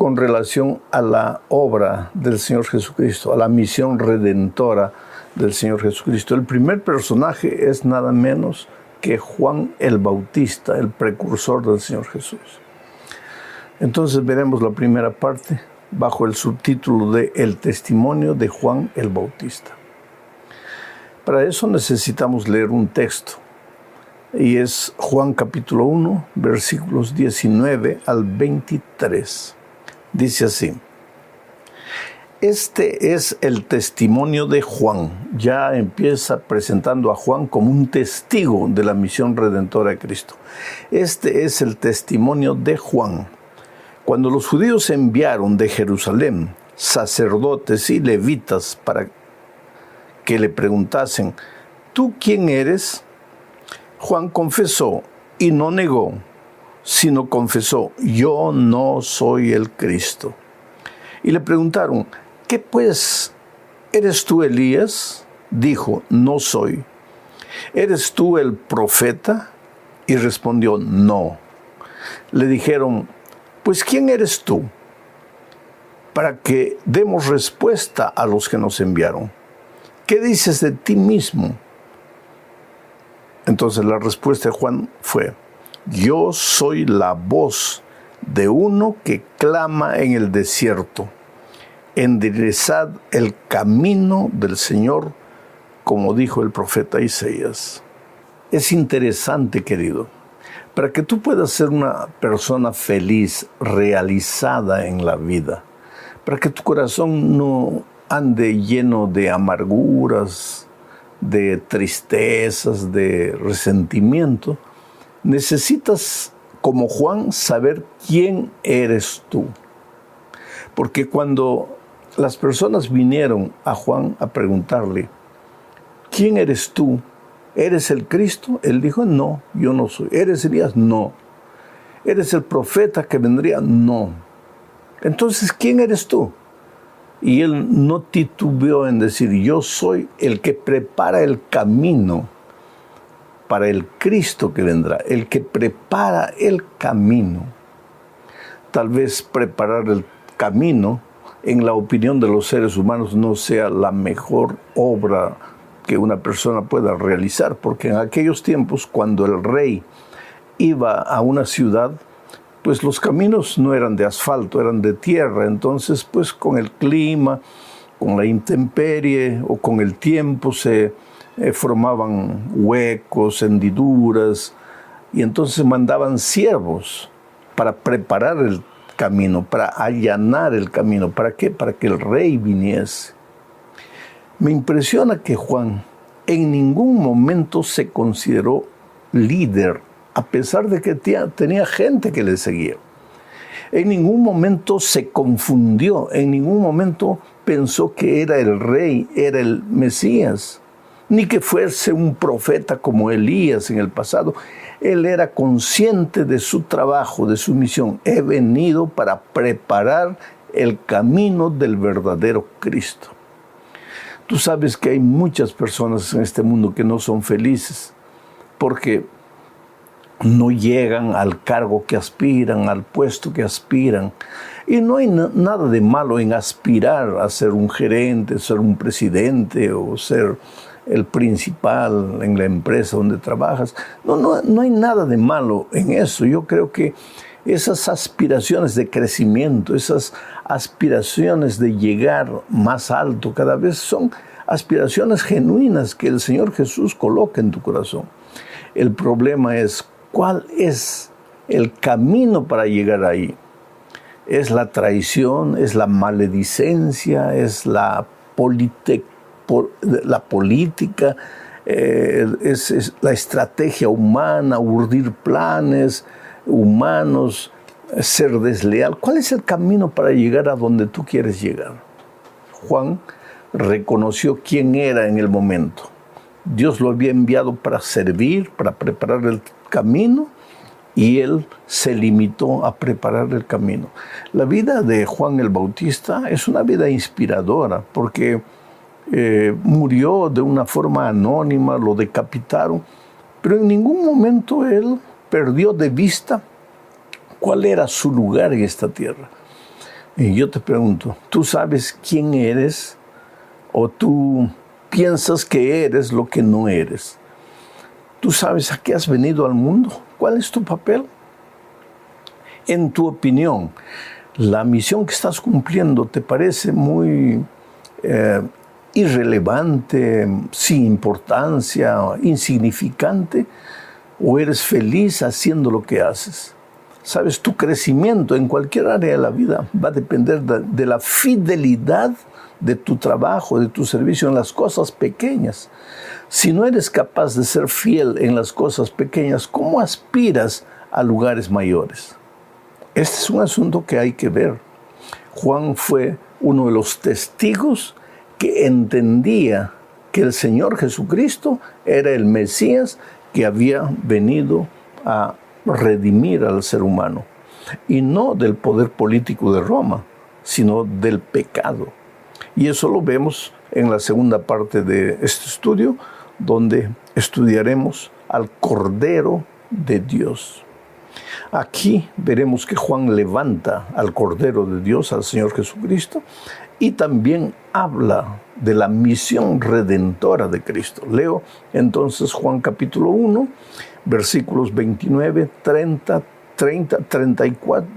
con relación a la obra del Señor Jesucristo, a la misión redentora del Señor Jesucristo. El primer personaje es nada menos que Juan el Bautista, el precursor del Señor Jesús. Entonces veremos la primera parte bajo el subtítulo de El testimonio de Juan el Bautista. Para eso necesitamos leer un texto, y es Juan capítulo 1, versículos 19 al 23. Dice así: este es el testimonio de Juan. Ya empieza presentando a Juan como un testigo de la misión redentora de Cristo. Este es el testimonio de Juan. Cuando los judíos enviaron de Jerusalén sacerdotes y levitas para que le preguntasen: ¿tú quién eres? Juan confesó y no negó, sino confesó: yo no soy el Cristo. Y le preguntaron: ¿qué pues? ¿Eres tú Elías? Dijo: no soy. ¿Eres tú el profeta? Y respondió: no. Le dijeron: pues ¿quién eres tú? Para que demos respuesta a los que nos enviaron. ¿Qué dices de ti mismo? Entonces la respuesta de Juan fue: yo soy la voz de uno que clama en el desierto: enderezad el camino del Señor, como dijo el profeta Isaías. Es interesante, querido, para que tú puedas ser una persona feliz, realizada en la vida, para que tu corazón no ande lleno de amarguras, de tristezas, de resentimiento, necesitas, como Juan, saber quién eres tú. Porque cuando las personas vinieron a Juan a preguntarle: ¿quién eres tú? ¿Eres el Cristo? Él dijo: no, yo no soy. ¿Eres Elías? No. ¿Eres el profeta que vendría? No. Entonces, ¿quién eres tú? Y él no titubeó en decir: yo soy el que prepara el camino para el Cristo que vendrá, el que prepara el camino. Tal vez preparar el camino, en la opinión de los seres humanos, no sea la mejor obra que una persona pueda realizar, porque en aquellos tiempos, cuando el rey iba a una ciudad, pues los caminos no eran de asfalto, eran de tierra. Entonces, pues con el clima, con la intemperie o con el tiempo se formaban huecos, hendiduras, y entonces mandaban siervos para preparar el camino, para allanar el camino. ¿Para qué? Para que el rey viniese. Me impresiona que Juan en ningún momento se consideró líder, a pesar de que tenía gente que le seguía. En ningún momento se confundió, en ningún momento pensó que era el rey, era el Mesías, ni que fuese un profeta como Elías en el pasado. Él era consciente de su trabajo, de su misión. He venido para preparar el camino del verdadero Cristo. Tú sabes que hay muchas personas en este mundo que no son felices porque no llegan al cargo que aspiran, al puesto que aspiran. Y no hay nada de malo en aspirar a ser un gerente, ser un presidente o ser el principal en la empresa donde trabajas. No hay nada de malo en eso. Yo creo que esas aspiraciones de crecimiento, esas aspiraciones de llegar más alto cada vez son aspiraciones genuinas que el Señor Jesús coloca en tu corazón. El problema es: ¿cuál es el camino para llegar ahí? ¿Es la traición? ¿Es la maledicencia? ¿Es la política? ¿Es la estrategia humana? ¿Urdir planes humanos? ¿Ser desleal? ¿Cuál es el camino para llegar a donde tú quieres llegar? Juan reconoció quién era en el momento. Dios lo había enviado para servir, para preparar el camino, y él se limitó a preparar el camino. La vida de Juan el Bautista es una vida inspiradora, porque murió de una forma anónima, lo decapitaron, pero en ningún momento él perdió de vista cuál era su lugar en esta tierra. Y yo te pregunto, ¿tú sabes quién eres o tú piensas que eres lo que no eres? ¿Tú sabes a qué has venido al mundo? ¿Cuál es tu papel? En tu opinión, ¿la misión que estás cumpliendo te parece muy irrelevante, sin importancia, insignificante? ¿O eres feliz haciendo lo que haces? Sabes, tu crecimiento en cualquier área de la vida va a depender de la fidelidad de tu trabajo, de tu servicio en las cosas pequeñas. Si no eres capaz de ser fiel en las cosas pequeñas, ¿cómo aspiras a lugares mayores? Este es un asunto que hay que ver. Juan fue uno de los testigos que entendía que el Señor Jesucristo era el Mesías que había venido a redimir al ser humano. Y no del poder político de Roma, sino del pecado. Y eso lo vemos en la segunda parte de este estudio, donde estudiaremos al Cordero de Dios. Aquí veremos que Juan levanta al Cordero de Dios, al Señor Jesucristo, y también habla de la misión redentora de Cristo. Leo entonces Juan capítulo 1, versículos 29, 30, 34,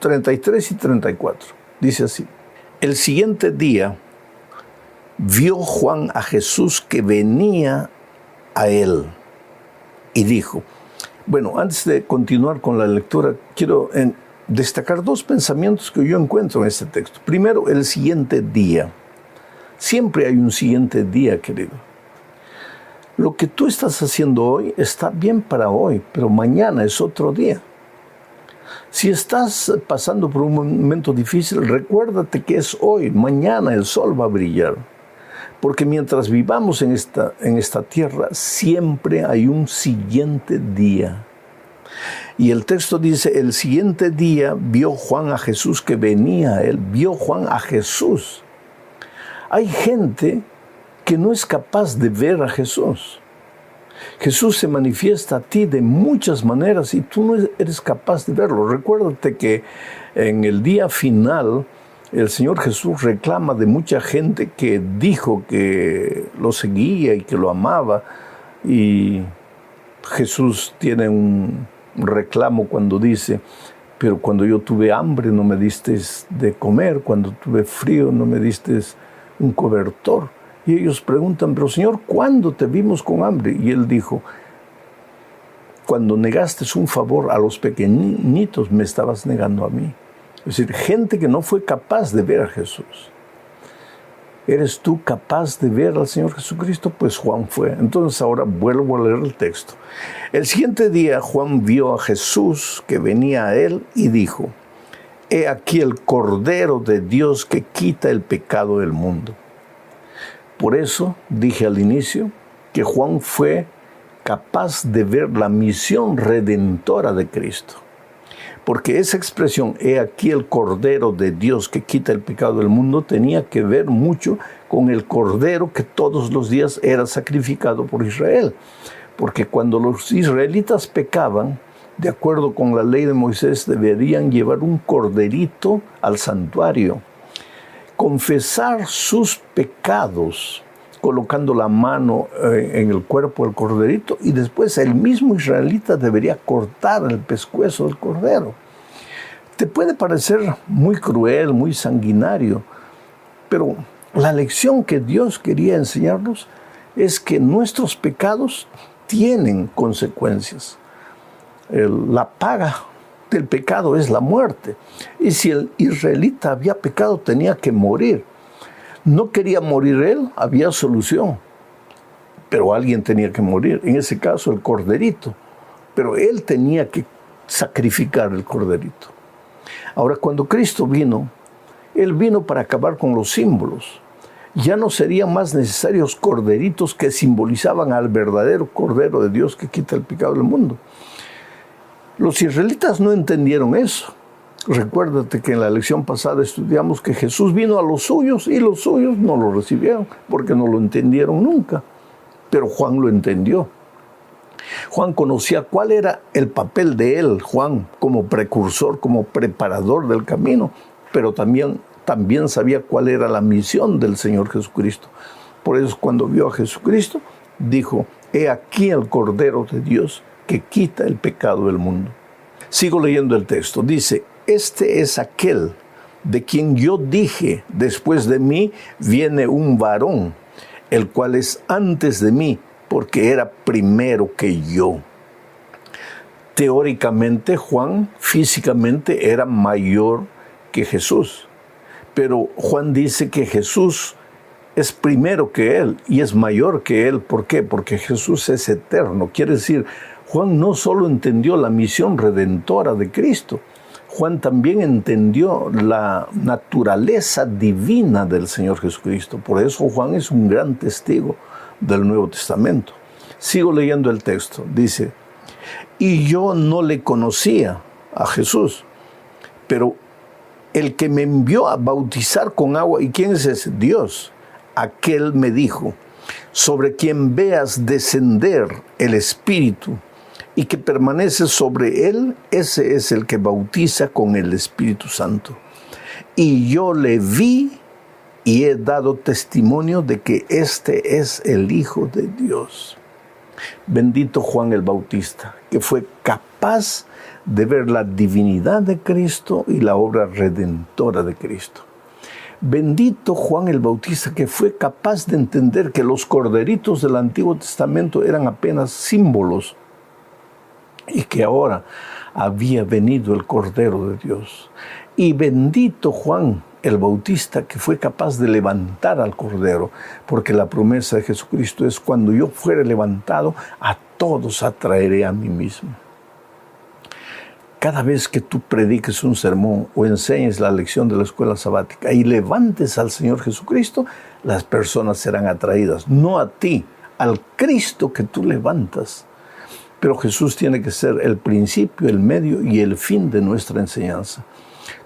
33 y 34. Dice así: el siguiente día vio Juan a Jesús que venía a él y dijo. Bueno, antes de continuar con la lectura, quiero destacar dos pensamientos que yo encuentro en este texto. Primero, el siguiente día. Siempre hay un siguiente día, querido. Lo que tú estás haciendo hoy está bien para hoy, pero mañana es otro día. Si estás pasando por un momento difícil, recuérdate que es hoy. Mañana el sol va a brillar. Porque mientras vivamos en esta tierra, siempre hay un siguiente día. Y el texto dice, el siguiente día vio Juan a Jesús que venía a él. Vio Juan a Jesús. Hay gente que no es capaz de ver a Jesús. Jesús se manifiesta a ti de muchas maneras y tú no eres capaz de verlo. Recuérdate que en el día final, el Señor Jesús reclama de mucha gente que dijo que lo seguía y que lo amaba. Y Jesús tiene un reclamo cuando dice, pero cuando yo tuve hambre no me diste de comer, cuando tuve frío no me diste un cobertor. Y ellos preguntan, pero Señor, ¿cuándo te vimos con hambre? Y Él dijo, cuando negaste un favor a los pequeñitos me estabas negando a mí. Es decir, gente que no fue capaz de ver a Jesús. ¿Eres tú capaz de ver al Señor Jesucristo? Pues Juan fue. Entonces ahora vuelvo a leer el texto. El siguiente día Juan vio a Jesús que venía a él y dijo, he aquí el Cordero de Dios que quita el pecado del mundo. Por eso dije al inicio que Juan fue capaz de ver la misión redentora de Cristo. Porque esa expresión, he aquí el Cordero de Dios que quita el pecado del mundo, tenía que ver mucho con el Cordero que todos los días era sacrificado por Israel. Porque cuando los israelitas pecaban, de acuerdo con la ley de Moisés, deberían llevar un corderito al santuario, confesar sus pecados, colocando la mano en el cuerpo del corderito, y después el mismo israelita debería cortar el pescuezo del cordero. Te puede parecer muy cruel, muy sanguinario, pero la lección que Dios quería enseñarnos es que nuestros pecados tienen consecuencias. La paga del pecado es la muerte. Y si el israelita había pecado, tenía que morir. No quería morir él, había solución. Pero alguien tenía que morir, en ese caso el corderito. Pero él tenía que sacrificar el corderito. Ahora, cuando Cristo vino, Él vino para acabar con los símbolos. Ya no serían más necesarios corderitos que simbolizaban al verdadero Cordero de Dios que quita el pecado del mundo. Los israelitas no entendieron eso. Recuérdate que en la lección pasada estudiamos que Jesús vino a los suyos y los suyos no lo recibieron porque no lo entendieron nunca. Pero Juan lo entendió. Juan conocía cuál era el papel de él, Juan, como precursor, como preparador del camino. pero también sabía cuál era la misión del Señor Jesucristo. Por eso cuando vio a Jesucristo, dijo: he aquí el Cordero de Dios que quita el pecado del mundo. Sigo leyendo el texto. Dice: este es aquel de quien yo dije, después de mí viene un varón, el cual es antes de mí, porque era primero que yo. Teóricamente, Juan físicamente era mayor que Jesús, pero Juan dice que Jesús es primero que él y es mayor que él. ¿Por qué? Porque Jesús es eterno. Quiere decir, Juan no solo entendió la misión redentora de Cristo, Juan también entendió la naturaleza divina del Señor Jesucristo. Por eso Juan es un gran testigo del Nuevo Testamento. Sigo leyendo el texto. Dice: y yo no le conocía a Jesús, pero el que me envió a bautizar con agua, ¿y quién es ese? Dios. Aquel me dijo: sobre quien veas descender el Espíritu y que permanece sobre él, ese es el que bautiza con el Espíritu Santo. Y yo le vi y he dado testimonio de que este es el Hijo de Dios. Bendito Juan el Bautista, que fue capaz de ver la divinidad de Cristo y la obra redentora de Cristo. Bendito Juan el Bautista, que fue capaz de entender que los corderitos del Antiguo Testamento eran apenas símbolos y que ahora había venido el Cordero de Dios. Y bendito Juan el Bautista, que fue capaz de levantar al Cordero, porque la promesa de Jesucristo es: cuando yo fuere levantado, a todos atraeré a mí mismo. Cada vez que tú prediques un sermón o enseñes la lección de la escuela sabática y levantes al Señor Jesucristo, las personas serán atraídas, no a ti, al Cristo que tú levantas. Pero Jesús tiene que ser el principio, el medio y el fin de nuestra enseñanza.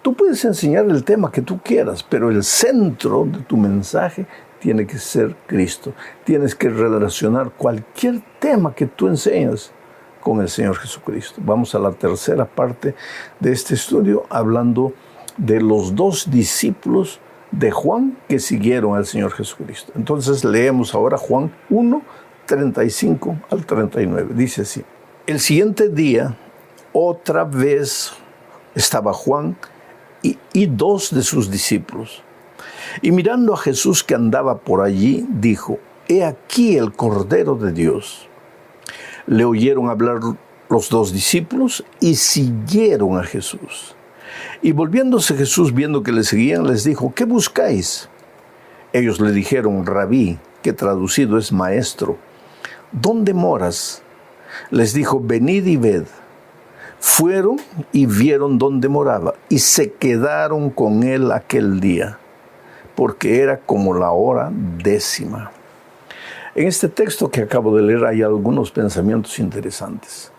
Tú puedes enseñar el tema que tú quieras, pero el centro de tu mensaje tiene que ser Cristo. Tienes que relacionar cualquier tema que tú enseñas con el Señor Jesucristo. Vamos a la tercera parte de este estudio, hablando de los dos discípulos de Juan que siguieron al Señor Jesucristo. Entonces leemos ahora Juan 1, 35 al 39. Dice así: el siguiente día, otra vez estaba Juan y dos de sus discípulos. Y mirando a Jesús que andaba por allí, dijo: he aquí el Cordero de Dios. Le oyeron hablar los dos discípulos y siguieron a Jesús. Y volviéndose Jesús, viendo que le seguían, les dijo: ¿qué buscáis? Ellos le dijeron: Rabí, que traducido es maestro, ¿dónde moras? Les dijo: venid y ved. Fueron y vieron dónde moraba, y se quedaron con él aquel día, porque era como la hora 10:00. En este texto que acabo de leer hay algunos pensamientos interesantes.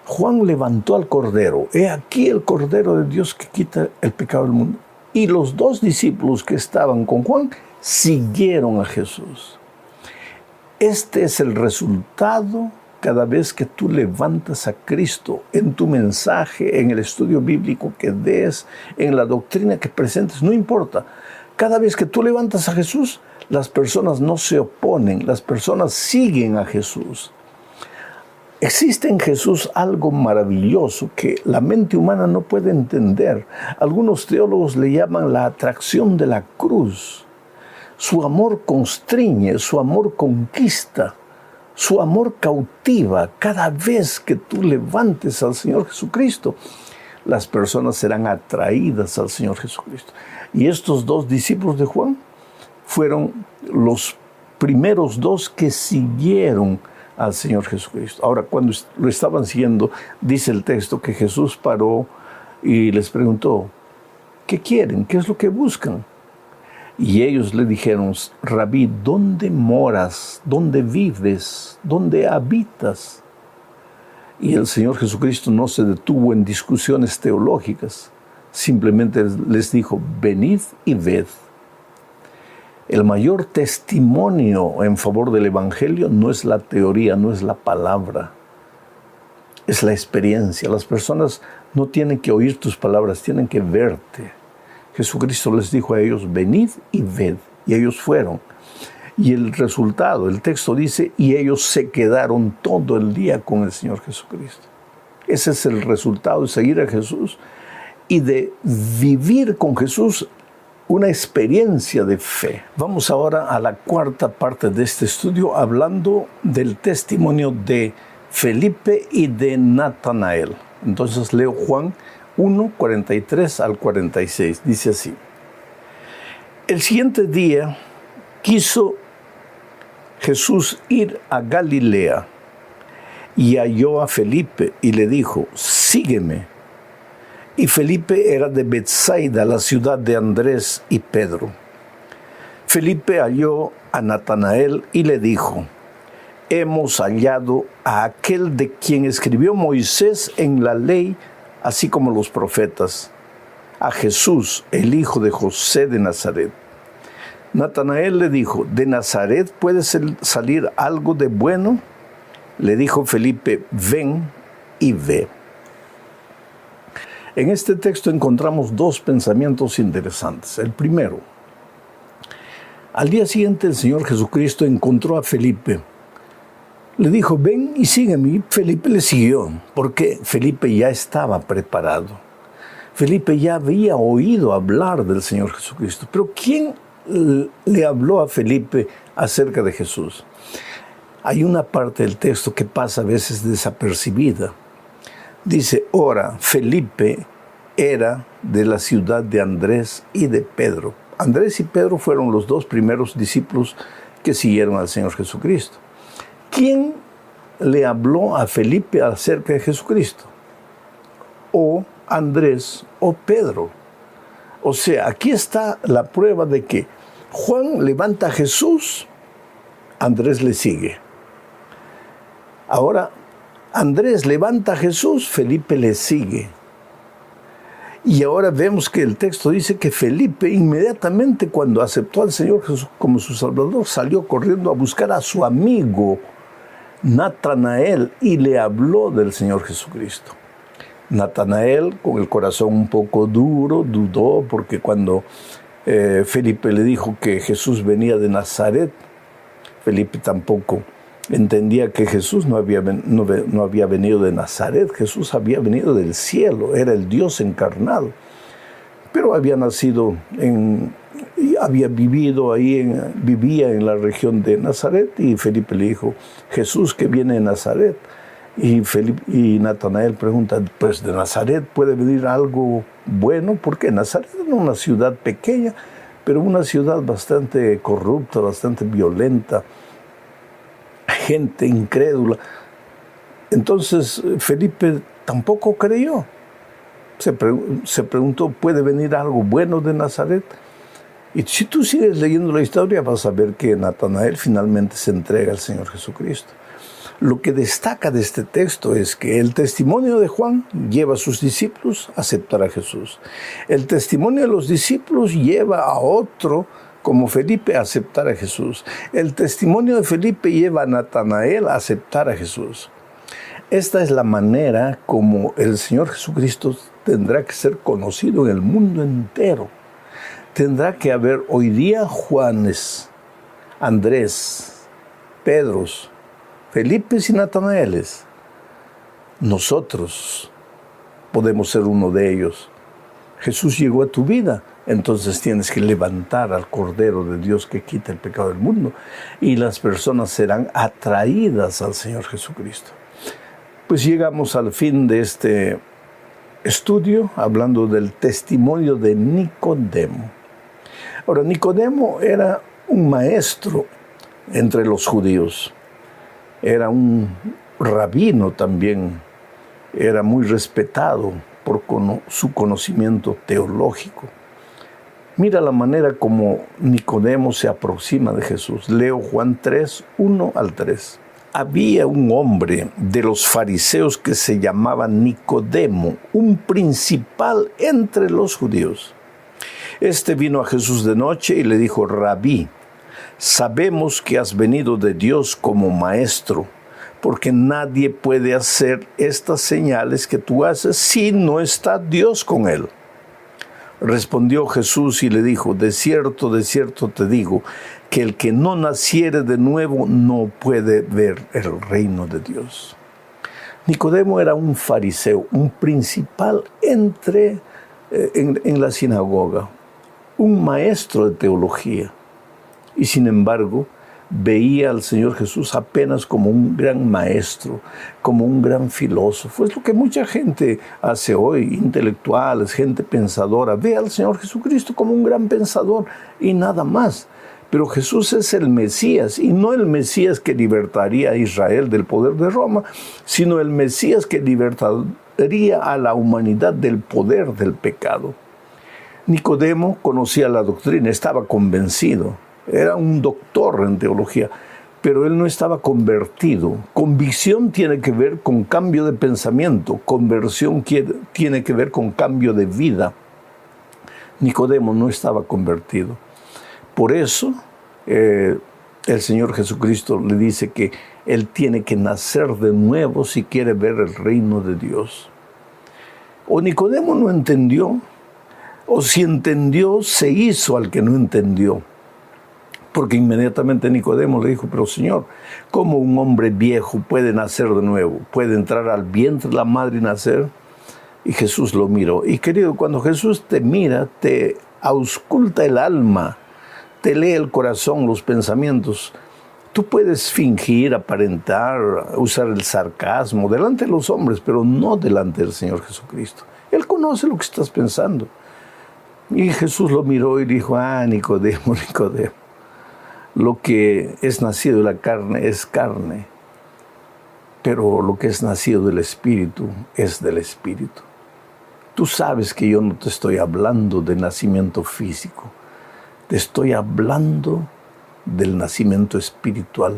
Juan levantó al Cordero. He aquí el Cordero de Dios que quita el pecado del mundo. Y los dos discípulos que estaban con Juan siguieron a Jesús. Este es el resultado cada vez que tú levantas a Cristo en tu mensaje, en el estudio bíblico que des, en la doctrina que presentes, no importa. Cada vez que tú levantas a Jesús, las personas no se oponen, las personas siguen a Jesús. Existe en Jesús algo maravilloso que la mente humana no puede entender. Algunos teólogos le llaman la atracción de la cruz. Su amor constriñe, su amor conquista, su amor cautiva. Cada vez que tú levantes al Señor Jesucristo, las personas serán atraídas al Señor Jesucristo. Y estos dos discípulos de Juan fueron los primeros dos que siguieron al Señor Jesucristo. Ahora, cuando lo estaban siguiendo, dice el texto que Jesús paró y les preguntó: ¿qué quieren? ¿Qué es lo que buscan? Y ellos le dijeron: Rabí, ¿dónde moras? ¿Dónde vives? ¿Dónde habitas? Y el Señor Jesucristo no se detuvo en discusiones teológicas. Simplemente les dijo: venid y ved. El mayor testimonio en favor del Evangelio no es la teoría, no es la palabra, es la experiencia. Las personas no tienen que oír tus palabras, tienen que verte. Jesucristo les dijo a ellos, venid y ved. Y ellos fueron. Y el resultado, el texto dice, y ellos se quedaron todo el día con el Señor Jesucristo. Ese es el resultado de seguir a Jesús y de vivir con Jesús una experiencia de fe. Vamos ahora a la cuarta parte de este estudio, hablando del testimonio de Felipe y de Natanael. Entonces leo Juan 1, 43 al 46. Dice así. El siguiente día quiso Jesús ir a Galilea y halló a Felipe y le dijo, sígueme. Y Felipe era de Betsaida, la ciudad de Andrés y Pedro. Felipe halló a Natanael y le dijo, hemos hallado a aquel de quien escribió Moisés en la ley, así como los profetas, a Jesús, el hijo de José de Nazaret. Natanael le dijo, ¿de Nazaret puede salir algo de bueno? Le dijo Felipe, ven y ve. En este texto encontramos dos pensamientos interesantes. El primero, al día siguiente el Señor Jesucristo encontró a Felipe. Le dijo, ven y sígueme. Y Felipe le siguió, porque Felipe ya estaba preparado. Felipe ya había oído hablar del Señor Jesucristo. Pero ¿quién le habló a Felipe acerca de Jesús? Hay una parte del texto que pasa a veces desapercibida. Dice, ahora Felipe era de la ciudad de Andrés y de Pedro. Andrés y Pedro fueron los dos primeros discípulos que siguieron al Señor Jesucristo. ¿Quién le habló a Felipe acerca de Jesucristo? O Andrés o Pedro. O sea, aquí está la prueba de que Juan levanta a Jesús, Andrés le sigue. Ahora, Andrés levanta a Jesús, Felipe le sigue. Y ahora vemos que el texto dice que Felipe inmediatamente cuando aceptó al Señor Jesús como su Salvador, salió corriendo a buscar a su amigo Natanael y le habló del Señor Jesucristo. Natanael, con el corazón un poco duro, dudó porque cuando Felipe le dijo que Jesús venía de Nazaret, Felipe tampoco entendía que Jesús no había venido de Nazaret. Jesús había venido del cielo, era el Dios encarnado. Pero había nacido vivía en la región de Nazaret, y Felipe le dijo, Jesús que viene de Nazaret. Y Natanael pregunta, pues de Nazaret puede venir algo bueno, porque Nazaret era una ciudad pequeña, pero una ciudad bastante corrupta, bastante violenta, gente incrédula. Entonces Felipe tampoco creyó. Se preguntó, ¿puede venir algo bueno de Nazaret? Y si tú sigues leyendo la historia vas a ver que Natanael finalmente se entrega al Señor Jesucristo. Lo que destaca de este texto es que el testimonio de Juan lleva a sus discípulos a aceptar a Jesús. El testimonio de los discípulos lleva a otro, como Felipe, a aceptar a Jesús. El testimonio de Felipe lleva a Natanael a aceptar a Jesús. Esta es la manera como el Señor Jesucristo tendrá que ser conocido en el mundo entero. Tendrá que haber hoy día Juanes, Andrés, Pedros, Felipe y Natanaeles. Nosotros podemos ser uno de ellos. Jesús llegó a tu vida, entonces tienes que levantar al Cordero de Dios que quita el pecado del mundo, y las personas serán atraídas al Señor Jesucristo. Pues llegamos al fin de este estudio hablando del testimonio de Nicodemo. Ahora, Nicodemo era un maestro entre los judíos. Era un rabino también, era muy respetado por su conocimiento teológico. Mira la manera como Nicodemo se aproxima de Jesús. Leo Juan 3, 1 al 3. Había un hombre de los fariseos que se llamaba Nicodemo, un principal entre los judíos. Este vino a Jesús de noche y le dijo, Rabí, sabemos que has venido de Dios como maestro, porque nadie puede hacer estas señales que tú haces si no está Dios con él. Respondió Jesús y le dijo, de cierto te digo, que el que no naciere de nuevo no puede ver el reino de Dios. Nicodemo era un fariseo, un principal en la sinagoga, un maestro de teología. Y sin embargo, veía al Señor Jesús apenas como un gran maestro, como un gran filósofo. Es lo que mucha gente hace hoy, intelectuales, gente pensadora. Ve al Señor Jesucristo como un gran pensador y nada más. Pero Jesús es el Mesías, y no el Mesías que libertaría a Israel del poder de Roma, sino el Mesías que libertaría a la humanidad del poder del pecado. Nicodemo conocía la doctrina, estaba convencido. Era un doctor en teología, pero él no estaba convertido. Convicción tiene que ver con cambio de pensamiento, conversión tiene que ver con cambio de vida. Nicodemo no estaba convertido. Por eso el Señor Jesucristo le dice que él tiene que nacer de nuevo si quiere ver el reino de Dios. O Nicodemo no entendió, o si entendió, se hizo al que no entendió. Porque inmediatamente Nicodemo le dijo, pero Señor, ¿cómo un hombre viejo puede nacer de nuevo? ¿Puede entrar al vientre de la madre y nacer? Y Jesús lo miró. Y querido, cuando Jesús te mira, te ausculta el alma, te lee el corazón, los pensamientos. Tú puedes fingir, aparentar, usar el sarcasmo delante de los hombres, pero no delante del Señor Jesucristo. Él conoce lo que estás pensando. Y Jesús lo miró y dijo, Nicodemo, Nicodemo, lo que es nacido de la carne es carne, pero lo que es nacido del Espíritu es del Espíritu. Tú sabes que yo no te estoy hablando de nacimiento físico, te estoy hablando del nacimiento espiritual.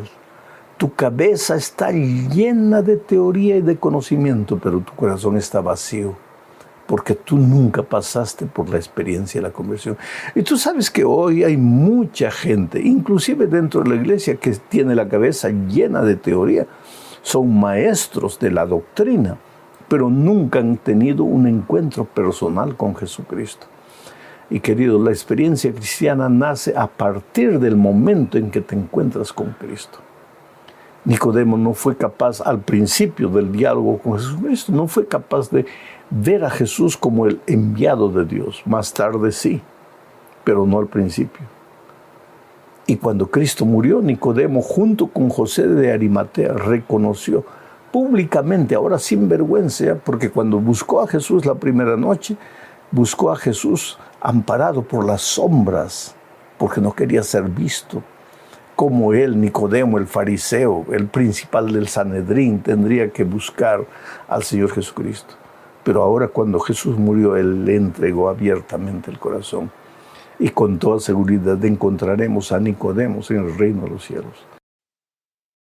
Tu cabeza está llena de teoría y de conocimiento, pero tu corazón está vacío, porque tú nunca pasaste por la experiencia de la conversión. Y tú sabes que hoy hay mucha gente, inclusive dentro de la iglesia, que tiene la cabeza llena de teoría. Son maestros de la doctrina, pero nunca han tenido un encuentro personal con Jesucristo. Y querido, la experiencia cristiana nace a partir del momento en que te encuentras con Cristo. Nicodemo no fue capaz al principio del diálogo con Jesucristo, no fue capaz de ver a Jesús como el enviado de Dios. Más tarde sí, pero no al principio. Y cuando Cristo murió, Nicodemo, junto con José de Arimatea, reconoció públicamente, ahora sin vergüenza, porque cuando buscó a Jesús la primera noche, buscó a Jesús amparado por las sombras, porque no quería ser visto. Como él, Nicodemo, el fariseo, el principal del Sanedrín, tendría que buscar al Señor Jesucristo. Pero ahora cuando Jesús murió, Él le entregó abiertamente el corazón. Y con toda seguridad encontraremos a Nicodemo en el reino de los cielos.